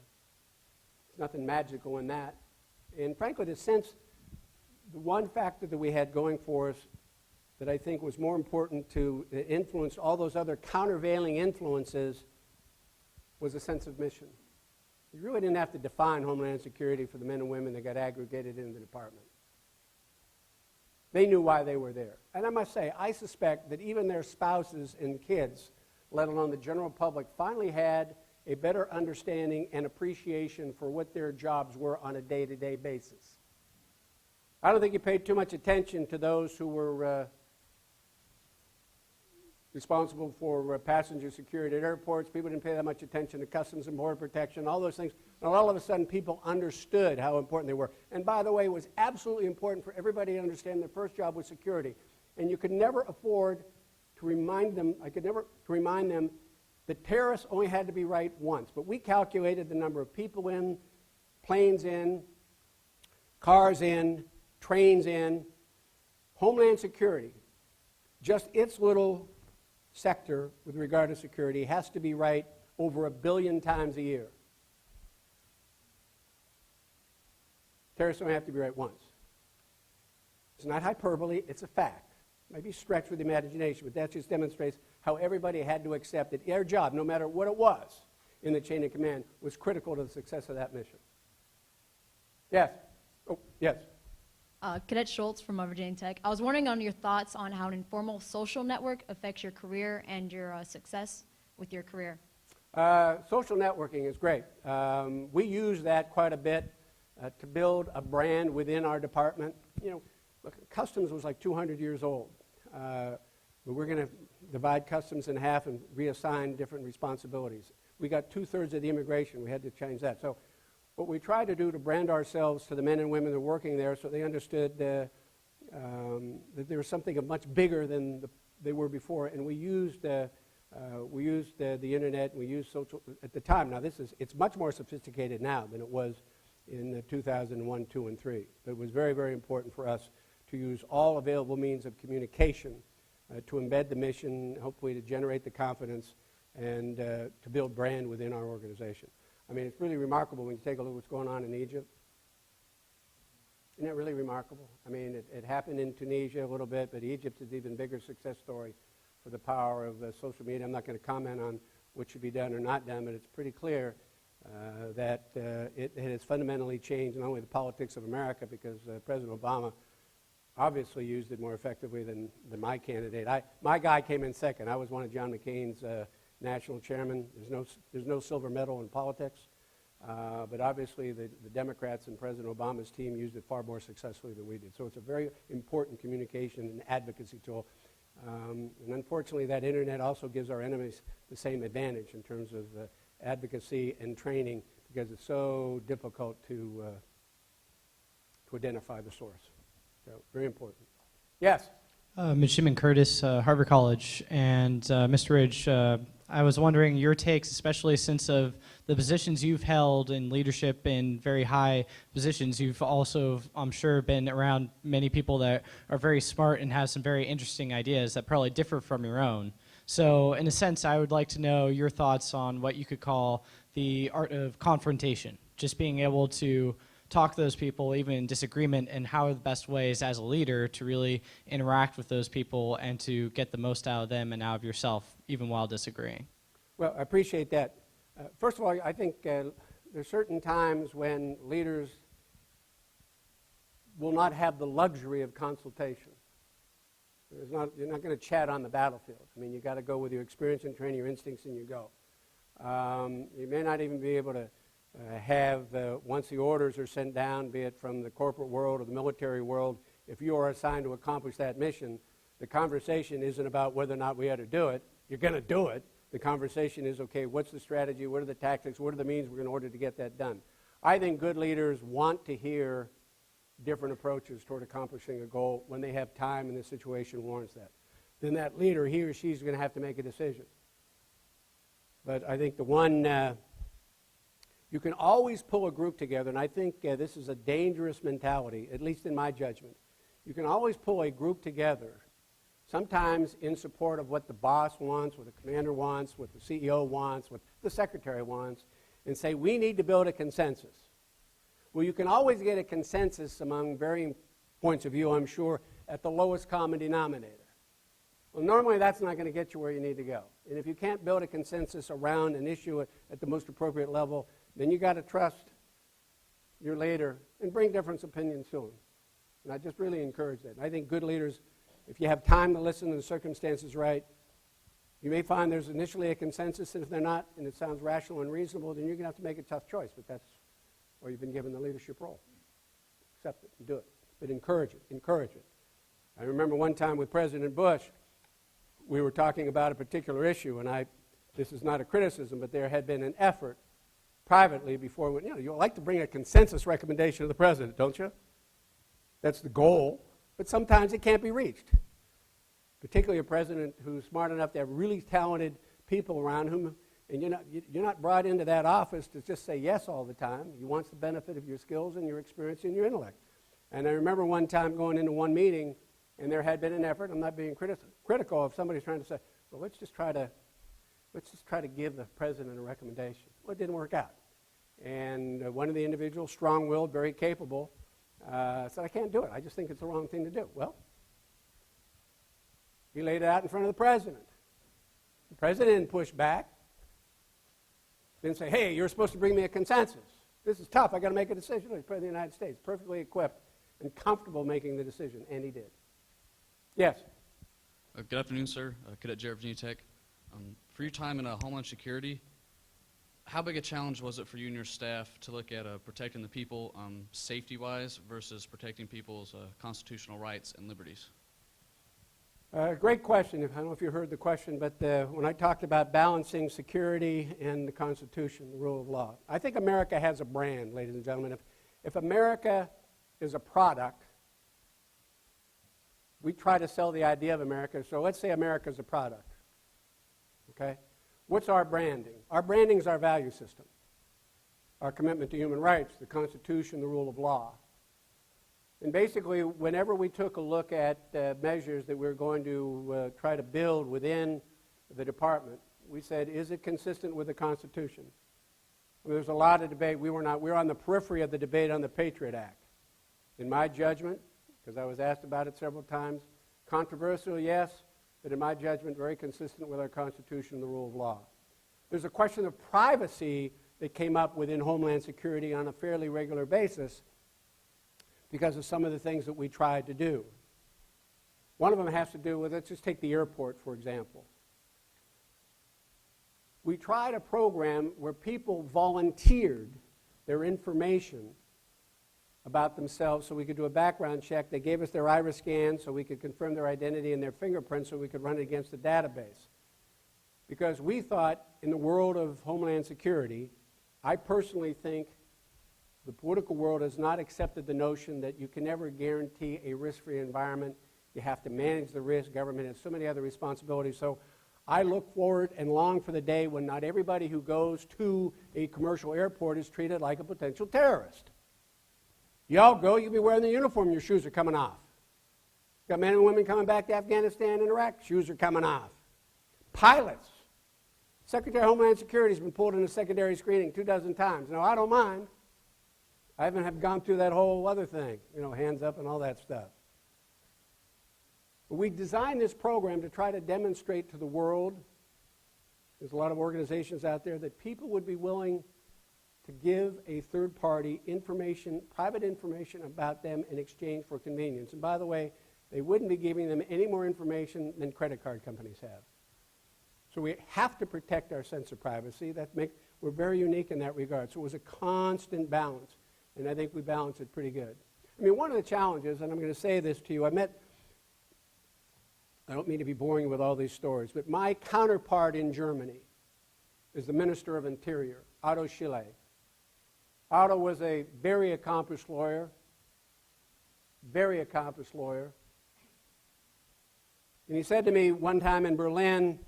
There's nothing magical in that. And frankly, the one factor that we had going for us that I think was more important to influence all those other countervailing influences was a sense of mission. You really didn't have to define Homeland Security for the men and women that got aggregated in the department. They knew why they were there. And I must say, I suspect that even their spouses and kids, let alone the general public, finally had a better understanding and appreciation for what their jobs were on a day-to-day basis. I don't think you paid too much attention to those who were responsible for passenger security at airports. People didn't pay that much attention to Customs and Border Protection, all those things. And all of a sudden, people understood how important they were. And by the way, it was absolutely important for everybody to understand their first job was security. And you could never afford to remind them, that terrorists only had to be right once. But we calculated the number of people in, planes in, cars in, trains in, Homeland Security, just its little sector with regard to security has to be right over 1 billion times a year. Terrorists don't have to be right once. It's not hyperbole, it's a fact. Maybe stretched with imagination, but that just demonstrates how everybody had to accept that their job, no matter what it was in the chain of command, was critical to the success of that mission. Yes? Oh, yes. Cadet Schultz from Virginia Tech. I was wondering on your thoughts on how an informal social network affects your career and your success with your career. Social networking is great. We use that quite a bit to build a brand within our department. Look, Customs was like 200 years old. But we're going to divide Customs in half and reassign different responsibilities. We got 2/3 of the immigration. We had to change that. So what we tried to do to brand ourselves to the men and women that are working there so they understood that there was something much bigger than they were before. And we used the internet, and we used social at the time. Now, it's much more sophisticated now than it was in 2001, 2, and 3. But it was very, very important for us to use all available means of communication to embed the mission, hopefully to generate the confidence, and to build brand within our organization. I mean, it's really remarkable when you take a look at what's going on in Egypt. Isn't that really remarkable? I mean, it happened in Tunisia a little bit, but Egypt is an even bigger success story for the power of social media. I'm not going to comment on what should be done or not done, but it's pretty clear that it has fundamentally changed not only the politics of America, because President Obama obviously used it more effectively than my candidate. My guy came in second. I was one of John McCain's national chairman. There's no silver medal in politics. But obviously the Democrats and President Obama's team used it far more successfully than we did. So it's a very important communication and advocacy tool. And unfortunately, that internet also gives our enemies the same advantage in terms of advocacy and training, because it's so difficult to identify the source. So very important. Yes? Midshipman Curtis, Harvard College. And Mr. Ridge, I was wondering your takes, especially since of the positions you've held in leadership in very high positions. You've also, I'm sure, been around many people that are very smart and have some very interesting ideas that probably differ from your own. So in a sense, I would like to know your thoughts on what you could call the art of confrontation, just being able to talk to those people, even in disagreement, and how are the best ways as a leader to really interact with those people and to get the most out of them and out of yourself, even while disagreeing. Well, I appreciate that. First of all, I think there's certain times when leaders will not have the luxury of consultation. You're not going to chat on the battlefield. I mean, you got to go with your experience and training, your instincts, and you go. You may not even be able to have, once the orders are sent down, be it from the corporate world or the military world, if you are assigned to accomplish that mission, the conversation isn't about whether or not we ought to do it. You're going to do it. The conversation is, okay, what's the strategy, what are the tactics, what are the means we're in order to get that done? I think good leaders want to hear different approaches toward accomplishing a goal when they have time and the situation warrants that. Then that leader, he or she's going to have to make a decision. But I think the one, you can always pull a group together, and I think this is a dangerous mentality, at least in my judgment. You can always pull a group together, sometimes in support of what the boss wants, what the commander wants, what the CEO wants, what the secretary wants, and say, we need to build a consensus. Well, you can always get a consensus among varying points of view, I'm sure, at the lowest common denominator. Well, normally that's not going to get you where you need to go. And if you can't build a consensus around an issue at the most appropriate level, then you got to trust your leader and bring different opinions to him. And I just really encourage that. And I think good leaders, if you have time to listen and the circumstances right, you may find there's initially a consensus, and if they're not, and it sounds rational and reasonable, then you're going to have to make a tough choice, but that's where you've been given the leadership role. Accept it and do it. But encourage it. Encourage it. I remember one time with President Bush, we were talking about a particular issue, and this is not a criticism, but there had been an effort privately before, you like to bring a consensus recommendation to the president, don't you? That's the goal, but sometimes it can't be reached. Particularly a president who's smart enough to have really talented people around whom, and you're not brought into that office to just say yes all the time. You want the benefit of your skills and your experience and your intellect. And I remember one time going into one meeting, and there had been an effort. I'm not being critical of somebody trying to say, well, let's just try to give the president a recommendation. Well, it didn't work out. And one of the individuals, strong-willed, very capable, said, I can't do it. I just think it's the wrong thing to do. Well, he laid it out in front of the president. The president didn't push back. Didn't say, hey, you're supposed to bring me a consensus. This is tough. I got to make a decision. He's President of the United States, perfectly equipped and comfortable making the decision, and he did. Yes? Good afternoon, sir. Cadet Jarrett, Virginia Tech. For your time in Homeland Security, how big a challenge was it for you and your staff to look at protecting the people safety-wise versus protecting people's constitutional rights and liberties? Great question. I don't know if you heard the question, but when I talked about balancing security and the Constitution, the rule of law, I think America has a brand, ladies and gentlemen. If America is a product, we try to sell the idea of America. So let's say America is a product. Okay? What's our branding? Our branding is our value system, our commitment to human rights, the Constitution, the rule of law. And basically, whenever we took a look at measures that we're going to try to build within the department, we said, is it consistent with the Constitution? I mean, there's a lot of debate. We were on the periphery of the debate on the Patriot Act. In my judgment, because I was asked about it several times, controversial, yes, but in my judgment, very consistent with our Constitution and the rule of law. There's a question of privacy that came up within Homeland Security on a fairly regular basis because of some of the things that we tried to do. One of them has to do with, let's just take the airport, for example. We tried a program where people volunteered their information about themselves so we could do a background check. They gave us their iris scan so we could confirm their identity and their fingerprints so we could run it against the database. Because we thought in the world of Homeland Security, I personally think the political world has not accepted the notion that you can never guarantee a risk-free environment. You have to manage the risk. Government has so many other responsibilities. So I look forward and long for the day when not everybody who goes to a commercial airport is treated like a potential terrorist. Y'all go, you'll be wearing the uniform, your shoes are coming off. Got men and women coming back to Afghanistan and Iraq, shoes are coming off. Pilots. Secretary of Homeland Security has been pulled into secondary screening 24 times. No, I don't mind. I haven't gone through that whole other thing, hands up and all that stuff. But we designed this program to try to demonstrate to the world, there's a lot of organizations out there, that people would be willing to give a third party information, private information about them in exchange for convenience. And by the way, they wouldn't be giving them any more information than credit card companies have. So we have to protect our sense of privacy. We're very unique in that regard. So it was a constant balance, and I think we balanced it pretty good. I mean, one of the challenges, and I'm going to say this to you, I don't mean to be boring you with all these stories, but my counterpart in Germany is the Minister of Interior, Otto Schiele. Otto was a very accomplished lawyer. And he said to me one time in Berlin,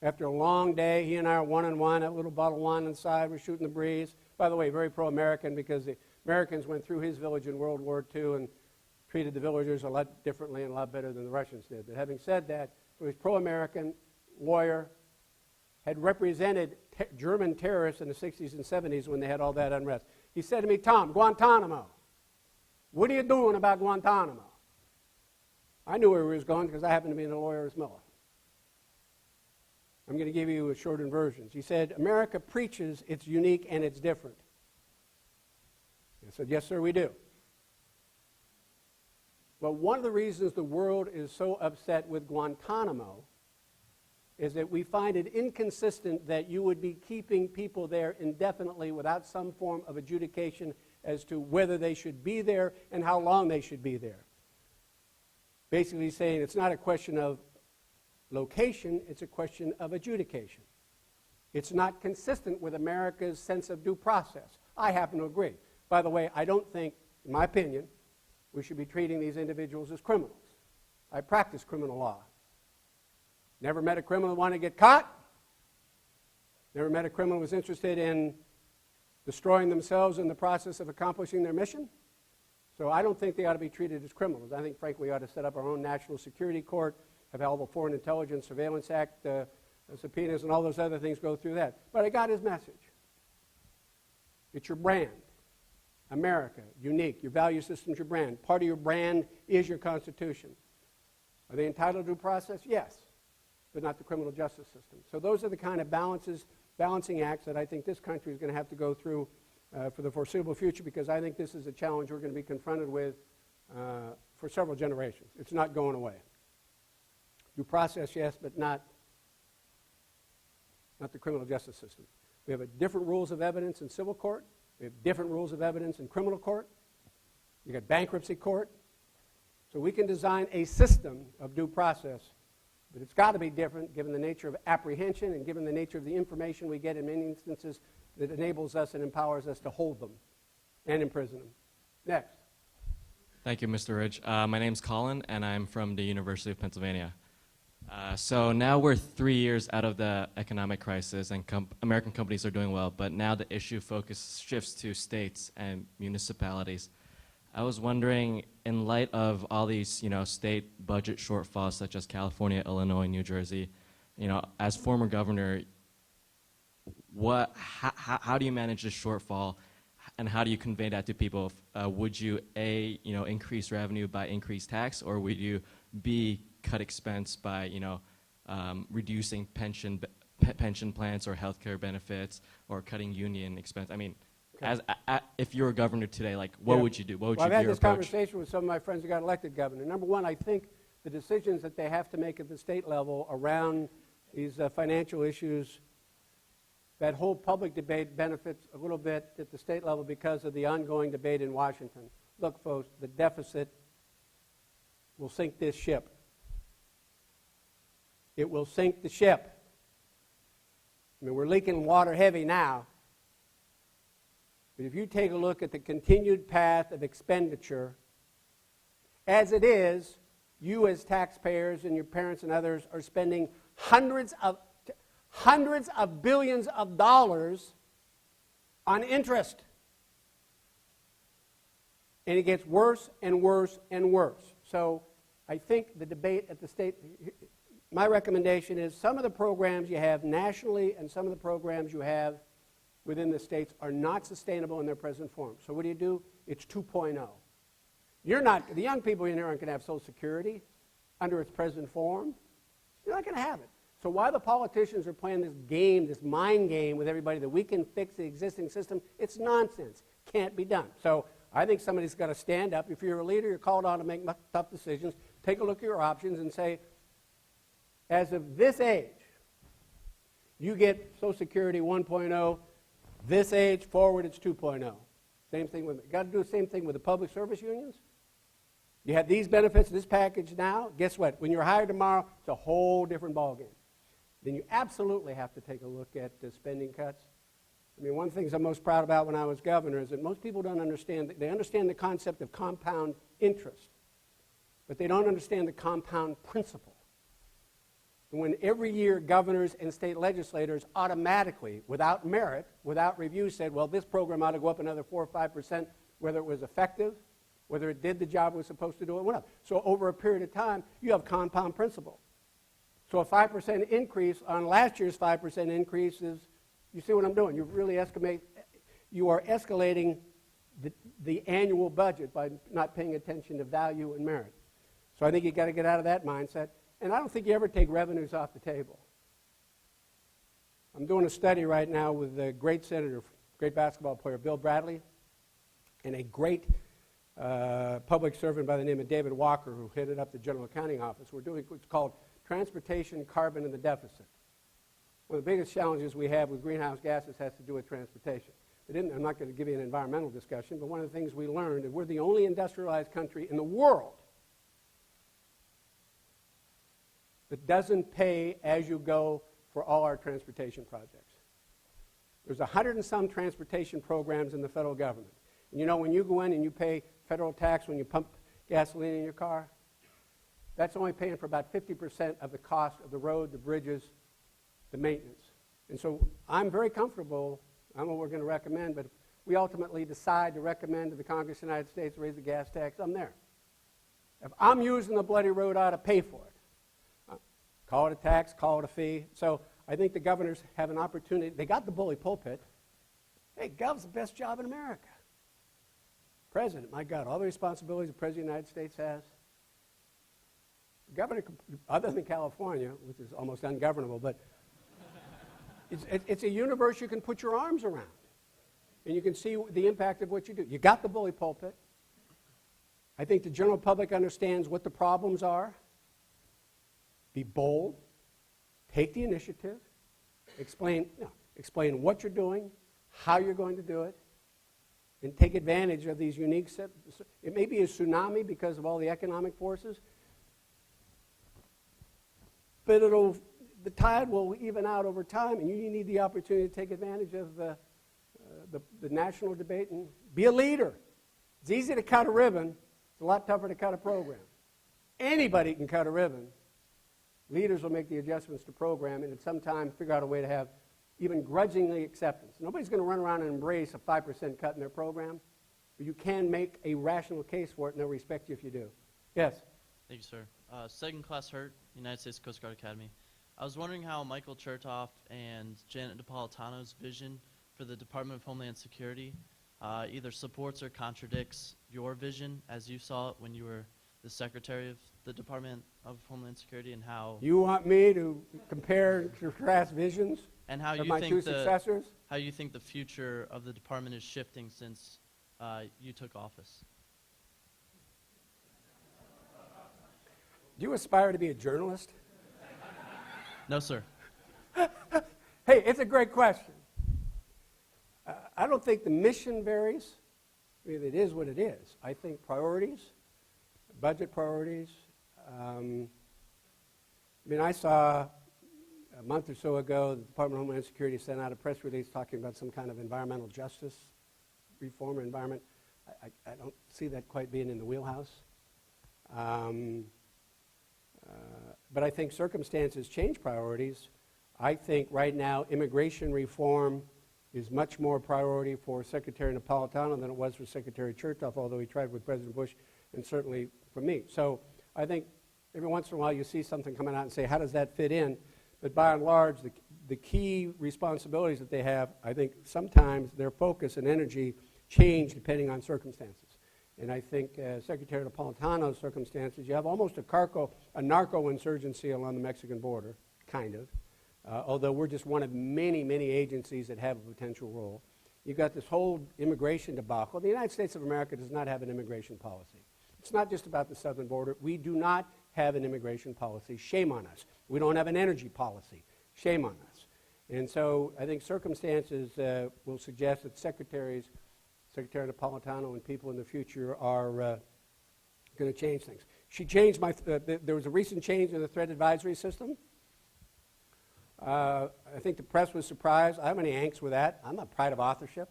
after a long day, he and I are one-on-one, a little bottle of wine inside, we're shooting the breeze. By the way, very pro-American because the Americans went through his village in World War II and treated the villagers a lot differently and a lot better than the Russians did. But having said that, he was pro-American, lawyer, had represented German terrorists in the 60s and 70s when they had all that unrest. He said to me, Tom, Guantanamo. What are you doing about Guantanamo? I knew where he was going because I happened to be in a lawyer's mill. I'm going to give you a short version. He said, America preaches it's unique and it's different. I said, yes, sir, we do. But one of the reasons the world is so upset with Guantanamo is that we find it inconsistent that you would be keeping people there indefinitely without some form of adjudication as to whether they should be there and how long they should be there. Basically saying it's not a question of location, it's a question of adjudication. It's not consistent with America's sense of due process. I happen to agree. By the way, I don't think, in my opinion, we should be treating these individuals as criminals. I practice criminal law. Never met a criminal who wanted to get caught. Never met a criminal who was interested in destroying themselves in the process of accomplishing their mission. So I don't think they ought to be treated as criminals. I think, frankly, we ought to set up our own national security court, have all the Foreign Intelligence Surveillance Act subpoenas and all those other things go through that. But I got his message. It's your brand. America, unique. Your value system's your brand. Part of your brand is your Constitution. Are they entitled to due process? Yes, but not the criminal justice system. So those are the kind of balancing acts that I think this country is going to have to go through for the foreseeable future, because I think this is a challenge we're going to be confronted with for several generations. It's not going away. Due process, yes, but not the criminal justice system. We have different rules of evidence in civil court. We have different rules of evidence in criminal court. You got bankruptcy court. So we can design a system of due process, but it's got to be different given the nature of apprehension and given the nature of the information we get in many instances that enables us and empowers us to hold them and imprison them. Next. Thank you, Mr. Ridge. My name's Colin, and I'm from the University of Pennsylvania. So now we're 3 years out of the economic crisis, and American companies are doing well, but now the issue focus shifts to states and municipalities. I was wondering, in light of all these, state budget shortfalls such as California, Illinois, New Jersey, as former governor, how do you manage this shortfall? and how do you convey that to people? Would you A, increase revenue by increased tax, or would you B, cut expense by, reducing pension plans or healthcare benefits, or cutting union expense? I mean, if you were governor today, like, what would you do? What would I've be had your this approach? conversation with some of my friends who got elected governor. Number one, I think the decisions that they have to make at the state level around these financial issues, that whole public debate benefits a little bit at the state level because of the ongoing debate in Washington. Look, folks, the deficit will sink this ship. It will sink the ship. I mean, we're leaking water heavy now. But if you take a look at the continued path of expenditure, as it is, you as taxpayers and your parents and others are spending hundreds of billions of dollars on interest. And it gets worse and worse and worse. So I think the debate at the state, my recommendation is some of the programs you have nationally and some of the programs you have within the states are not sustainable in their present form. So what do? It's 2.0. The young people in here aren't going to have Social Security under its present form. You're not going to have it. So why the politicians are playing this game, this mind game with everybody that we can fix the existing system, it's nonsense. Can't be done. So I think somebody's got to stand up. If you're a leader, you're called on to make tough decisions. Take a look at your options and say, as of this age, you get Social Security 1.0. This age forward, it's 2.0. Same thing with, got to do the same thing with the public service unions. You have these benefits, this package now. Guess what? When you're hired tomorrow, it's a whole different ballgame. Then you absolutely have to take a look at spending cuts. I mean, one of the things I'm most proud about when I was governor is that most people don't understand, they understand the concept of compound interest, but they don't understand the compound principle. And when every year governors and state legislators automatically, without merit, without review, said, well, this program ought to go up another 4 or 5%, whether it was effective, whether it did the job it was supposed to do, it went up. So over a period of time, you have compound principle. So a 5% increase on last year's 5% increase is, you see what I'm doing? You are escalating the annual budget by not paying attention to value and merit. So I think you've got to get out of that mindset. And I don't think you ever take revenues off the table. I'm doing a study right now with a great senator, great basketball player, Bill Bradley, and a great public servant by the name of David Walker, who headed up the General Accounting Office. We're doing what's called transportation, carbon, and the deficit. One of the biggest challenges we have with greenhouse gases has to do with transportation. I'm not going to give you an environmental discussion, but one of the things we learned is we're the only industrialized country in the world that doesn't pay as you go for all our transportation projects. There's 100 and some transportation programs in the federal government. And you know, when you go in and you pay federal tax when you pump gasoline in your car, that's only paying for about 50% of the cost of the road, the bridges, the maintenance. And so I'm very comfortable, I don't know what we're going to recommend, but if we ultimately decide to recommend to the Congress of the United States to raise the gas tax, I'm there. If I'm using the bloody road, I ought to pay for it. Call it a tax, call it a fee. So I think the governors have an opportunity. They got the bully pulpit. Hey, Gov's the best job in America. President, my God, all the responsibilities the President of the United States has. The governor, other than California, which is almost ungovernable, but it's a universe you can put your arms around. And you can see the impact of what you do. You got the bully pulpit. I think the general public understands what the problems are. Be bold, take the initiative, explain what you're doing, how you're going to do it, and take advantage of these unique it may be a tsunami because of all the economic forces, but the tide will even out over time, and you need the opportunity to take advantage of the national debate and be a leader. It's easy to cut a ribbon. It's a lot tougher to cut a program. Anybody can cut a ribbon. Leaders will make the adjustments to program and at some time figure out a way to have even grudgingly acceptance. Nobody's going to run around and embrace a 5% cut in their program, but you can make a rational case for it and they'll respect you if you do. Yes? Thank you, sir. Second class Hurt, United States Coast Guard Academy. I was wondering how Michael Chertoff and Janet Napolitano's vision for the Department of Homeland Security either supports or contradicts your vision as you saw it when you were the Secretary of the Department of Homeland Security, and how You want me to compare and contrast visions and how of you my two think the successors? how you think the future of the department is shifting since you took office? Do you aspire to be a journalist? No, sir. Hey, it's a great question. I don't think the mission varies. I mean, it is what it is. I think priorities, budget priorities. I saw a month or so ago the Department of Homeland Security sent out a press release talking about some kind of environmental justice reform or environment. I don't see that quite being in the wheelhouse. But I think circumstances change priorities. I think right now immigration reform is much more priority for Secretary Napolitano than it was for Secretary Chertoff, although he tried with President Bush and certainly for me. So I think every once in a while you see something coming out and say, how does that fit in? But by and large, the key responsibilities that they have, I think sometimes their focus and energy change depending on circumstances. And I think Secretary Napolitano's circumstances, you have almost a narco-insurgency along the Mexican border, kind of. Although we're just one of many, many agencies that have a potential role. You've got this whole immigration debacle. The United States of America does not have an immigration policy. It's not just about the southern border. We do not have an immigration policy. Shame on us. We don't have an energy policy. Shame on us. And so I think circumstances will suggest that Secretary Napolitano and people in the future are going to change things. She changed there was a recent change in the threat advisory system. I think the press was surprised. I have any angst with that. I'm not proud of authorship.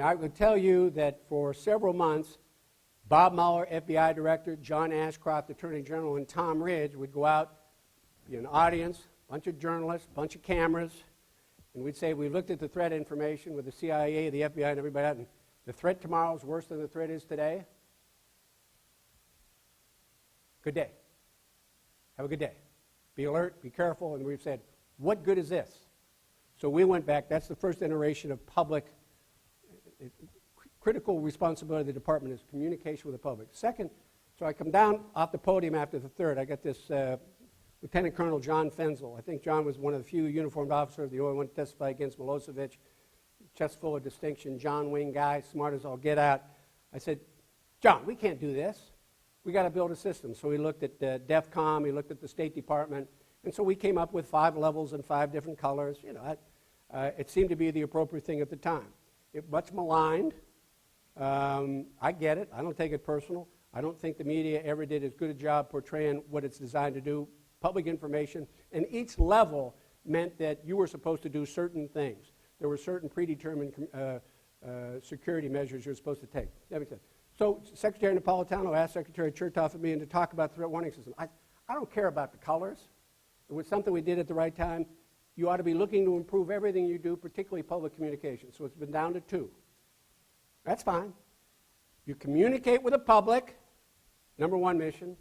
I would tell you that for several months, Bob Mueller, FBI Director, John Ashcroft, Attorney General, and Tom Ridge would go out, be an audience, bunch of journalists, bunch of cameras, and we'd say we looked at the threat information with the CIA, the FBI, and everybody else, and the threat tomorrow is worse than the threat is today. Good day. Have a good day. Be alert, be careful, and we've said, what good is this? So we went back. That's the first iteration of public, critical responsibility of the department is communication with the public. Second, so I come down off the podium after the third. I got this Lieutenant Colonel John Fenzel. I think John was one of the few uniformed officers, the only one to testify against Milosevic, chest full of distinction, John Wing guy, smart as all get out. I said, John, we can't do this. We got to build a system. So we looked at DEFCON, we looked at the State Department, and so we came up with 5 levels and 5 different colors. It seemed to be the appropriate thing at the time. It much maligned. I get it. I don't take it personal. I don't think the media ever did as good a job portraying what it's designed to do, public information, and each level meant that you were supposed to do certain things. There were certain predetermined security measures you're supposed to take. That makes sense. So Secretary Napolitano asked Secretary Chertoff and me to talk about the threat warning system. I don't care about the colors. It was something we did at the right time. You ought to be looking to improve everything you do, particularly public communication. So it's been down to 2. That's fine. You communicate with the public, number 1 mission.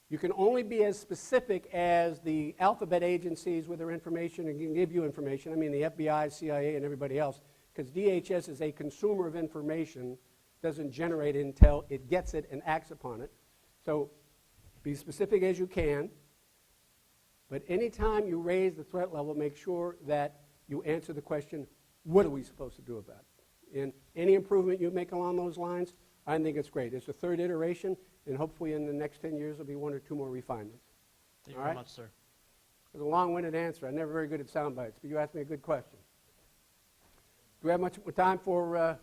You can only be as specific as the alphabet agencies with their information and can give you information. I mean the FBI, CIA, and everybody else, because DHS is a consumer of information, doesn't generate it until it gets it and acts upon it. So be specific as you can, but anytime you raise the threat level, make sure that you answer the question, what are we supposed to do about it? And any improvement you make along those lines, I think it's great. It's the 3rd iteration, and hopefully in the next 10 years there'll be 1 or 2 more refinements. Thank you very much, sir. It was a long-winded answer. I'm never very good at sound bites, but you asked me a good question. Do we have much time for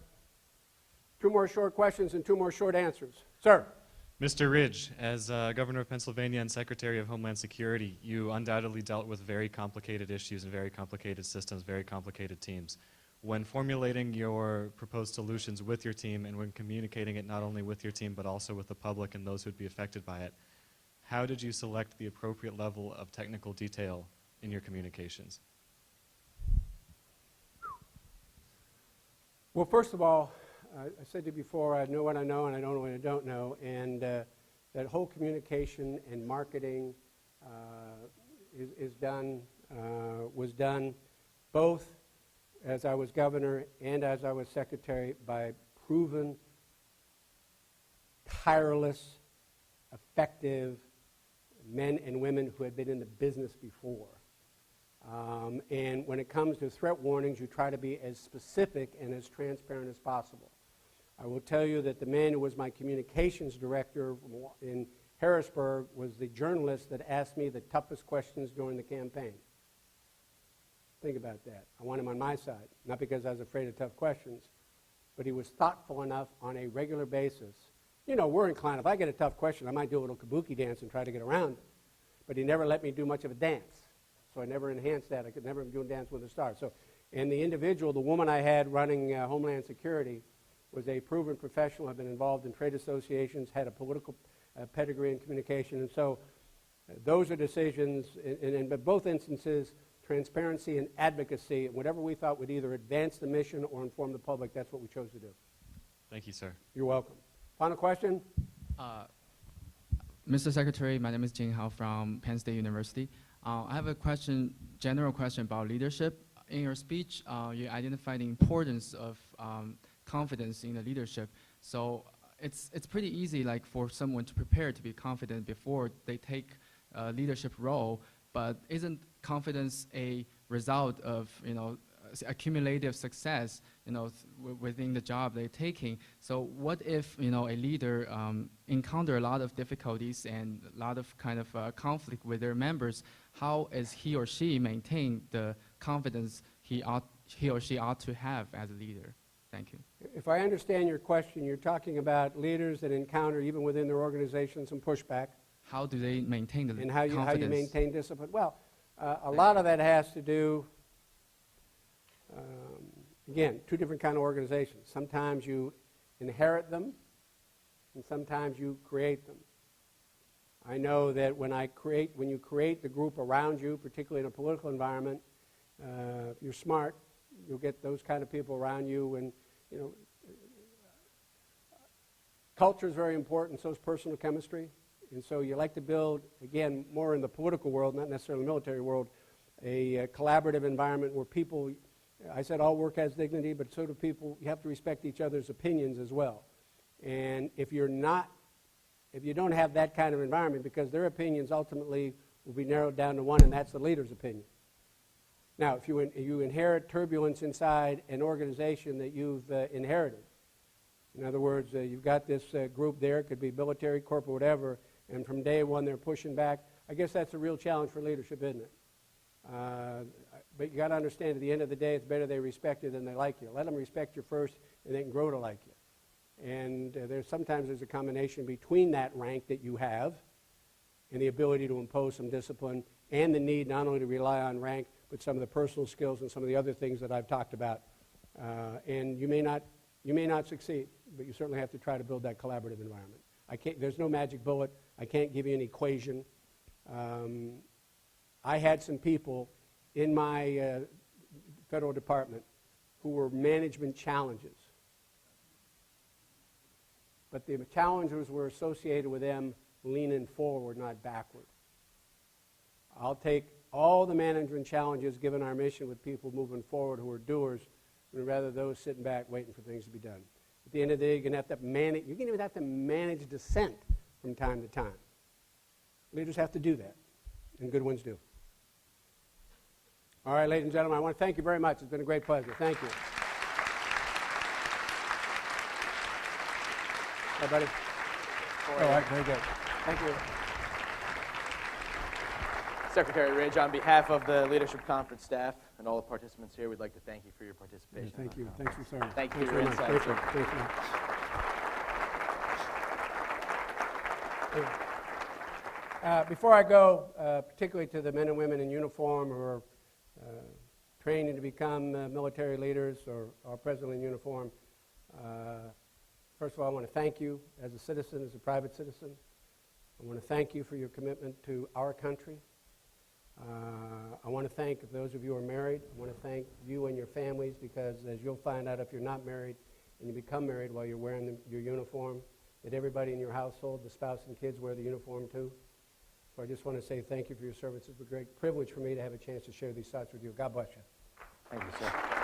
2 more short questions and 2 more short answers? Sir. Mr. Ridge, as Governor of Pennsylvania and Secretary of Homeland Security, you undoubtedly dealt with very complicated issues and very complicated systems, very complicated teams. When formulating your proposed solutions with your team and when communicating it not only with your team but also with the public and those who would be affected by it, how did you select the appropriate level of technical detail in your communications? Well, first of all, I said to you before, I know what I know and I don't know what I don't know, and that whole communication and marketing was done both as I was governor and as I was secretary, by proven, tireless, effective men and women who had been in the business before. And when it comes to threat warnings, you try to be as specific and as transparent as possible. I will tell you that the man who was my communications director in Harrisburg was the journalist that asked me the toughest questions during the campaign. Think about that. I want him on my side, not because I was afraid of tough questions, but he was thoughtful enough on a regular basis. You know, we're inclined, if I get a tough question, I might do a little kabuki dance and try to get around it. But he never let me do much of a dance. So I never enhanced that. I could never do a dance with a star. So, and the individual, the woman I had running Homeland Security, was a proven professional, had been involved in trade associations, had a political pedigree in communication. And so those are decisions, in both instances, transparency and advocacy, whatever we thought would either advance the mission or inform the public, that's what we chose to do. Thank you, sir. You're welcome. Final question? Mr. Secretary, my name is Jing Hao from Penn State University. I have a question, general question about leadership. In your speech, you identified the importance of confidence in the leadership. So it's pretty easy, like, for someone to prepare to be confident before they take a leadership role. But isn't confidence a result of, you know, accumulative success, you know, within the job they're taking? So what if, you know, a leader encounter a lot of difficulties and a lot of kind of conflict with their members? How is he or she maintain the confidence he or she ought to have as a leader? Thank you. If I understand your question, you're talking about leaders that encounter, even within their organization, some pushback. How do they maintain the And confidence? how you maintain discipline. Well, a lot of that has to do, again, two different kind of organizations. Sometimes you inherit them, and sometimes you create them. I know that when you create the group around you, particularly in a political environment, if you're smart, you'll get those kind of people around you. And, you know, culture is very important, so is personal chemistry. And so you like to build, again, more in the political world, not necessarily the military world, a collaborative environment where people, I said all work has dignity, but so do people. You have to respect each other's opinions as well. And if you don't have that kind of environment, because their opinions ultimately will be narrowed down to one, and that's the leader's opinion. Now, if you inherit turbulence inside an organization that you've inherited, in other words, you've got this group there, it could be military, corporate, whatever, and from day one they're pushing back, I guess that's a real challenge for leadership, isn't it? But you got to understand, at the end of the day, it's better they respect you than they like you. Let them respect you first, and they can grow to like you. And sometimes there's a combination between that rank that you have and the ability to impose some discipline and the need not only to rely on rank, but some of the personal skills and some of the other things that I've talked about. And you may not succeed, but you certainly have to try to build that collaborative environment. There's no magic bullet. I can't give you an equation. I had some people in my federal department who were management challenges. But the challenges were associated with them leaning forward, not backward. I'll take all the management challenges given our mission with people moving forward who are doers, rather those sitting back waiting for things to be done. At the end of the day, you're going to have to manage. You're going to even have to manage dissent from time to time. Leaders have to do that, and good ones do. All right, ladies and gentlemen, I want to thank you very much. It's been a great pleasure. Thank you. Hi, buddy. All right, very good. Thank you. Secretary Ridge, on behalf of the Leadership Conference staff and all the participants here, we'd like to thank you for your participation. Thank you. Thanks for serving. Thank you Thanks for your very much. insights. Thank you. Before I go, particularly to the men and women in uniform who are training to become military leaders or presently in uniform, first of all, I want to thank you as a citizen, as a private citizen. I want to thank you for your commitment to our country. I want to thank those of you who are married. I want to thank you and your families, because as you'll find out if you're not married and you become married while you're wearing your uniform, that everybody in your household, the spouse and kids, wear the uniform too. So I just want to say thank you for your service. It's a great privilege for me to have a chance to share these thoughts with you. God bless you. Thank you, sir.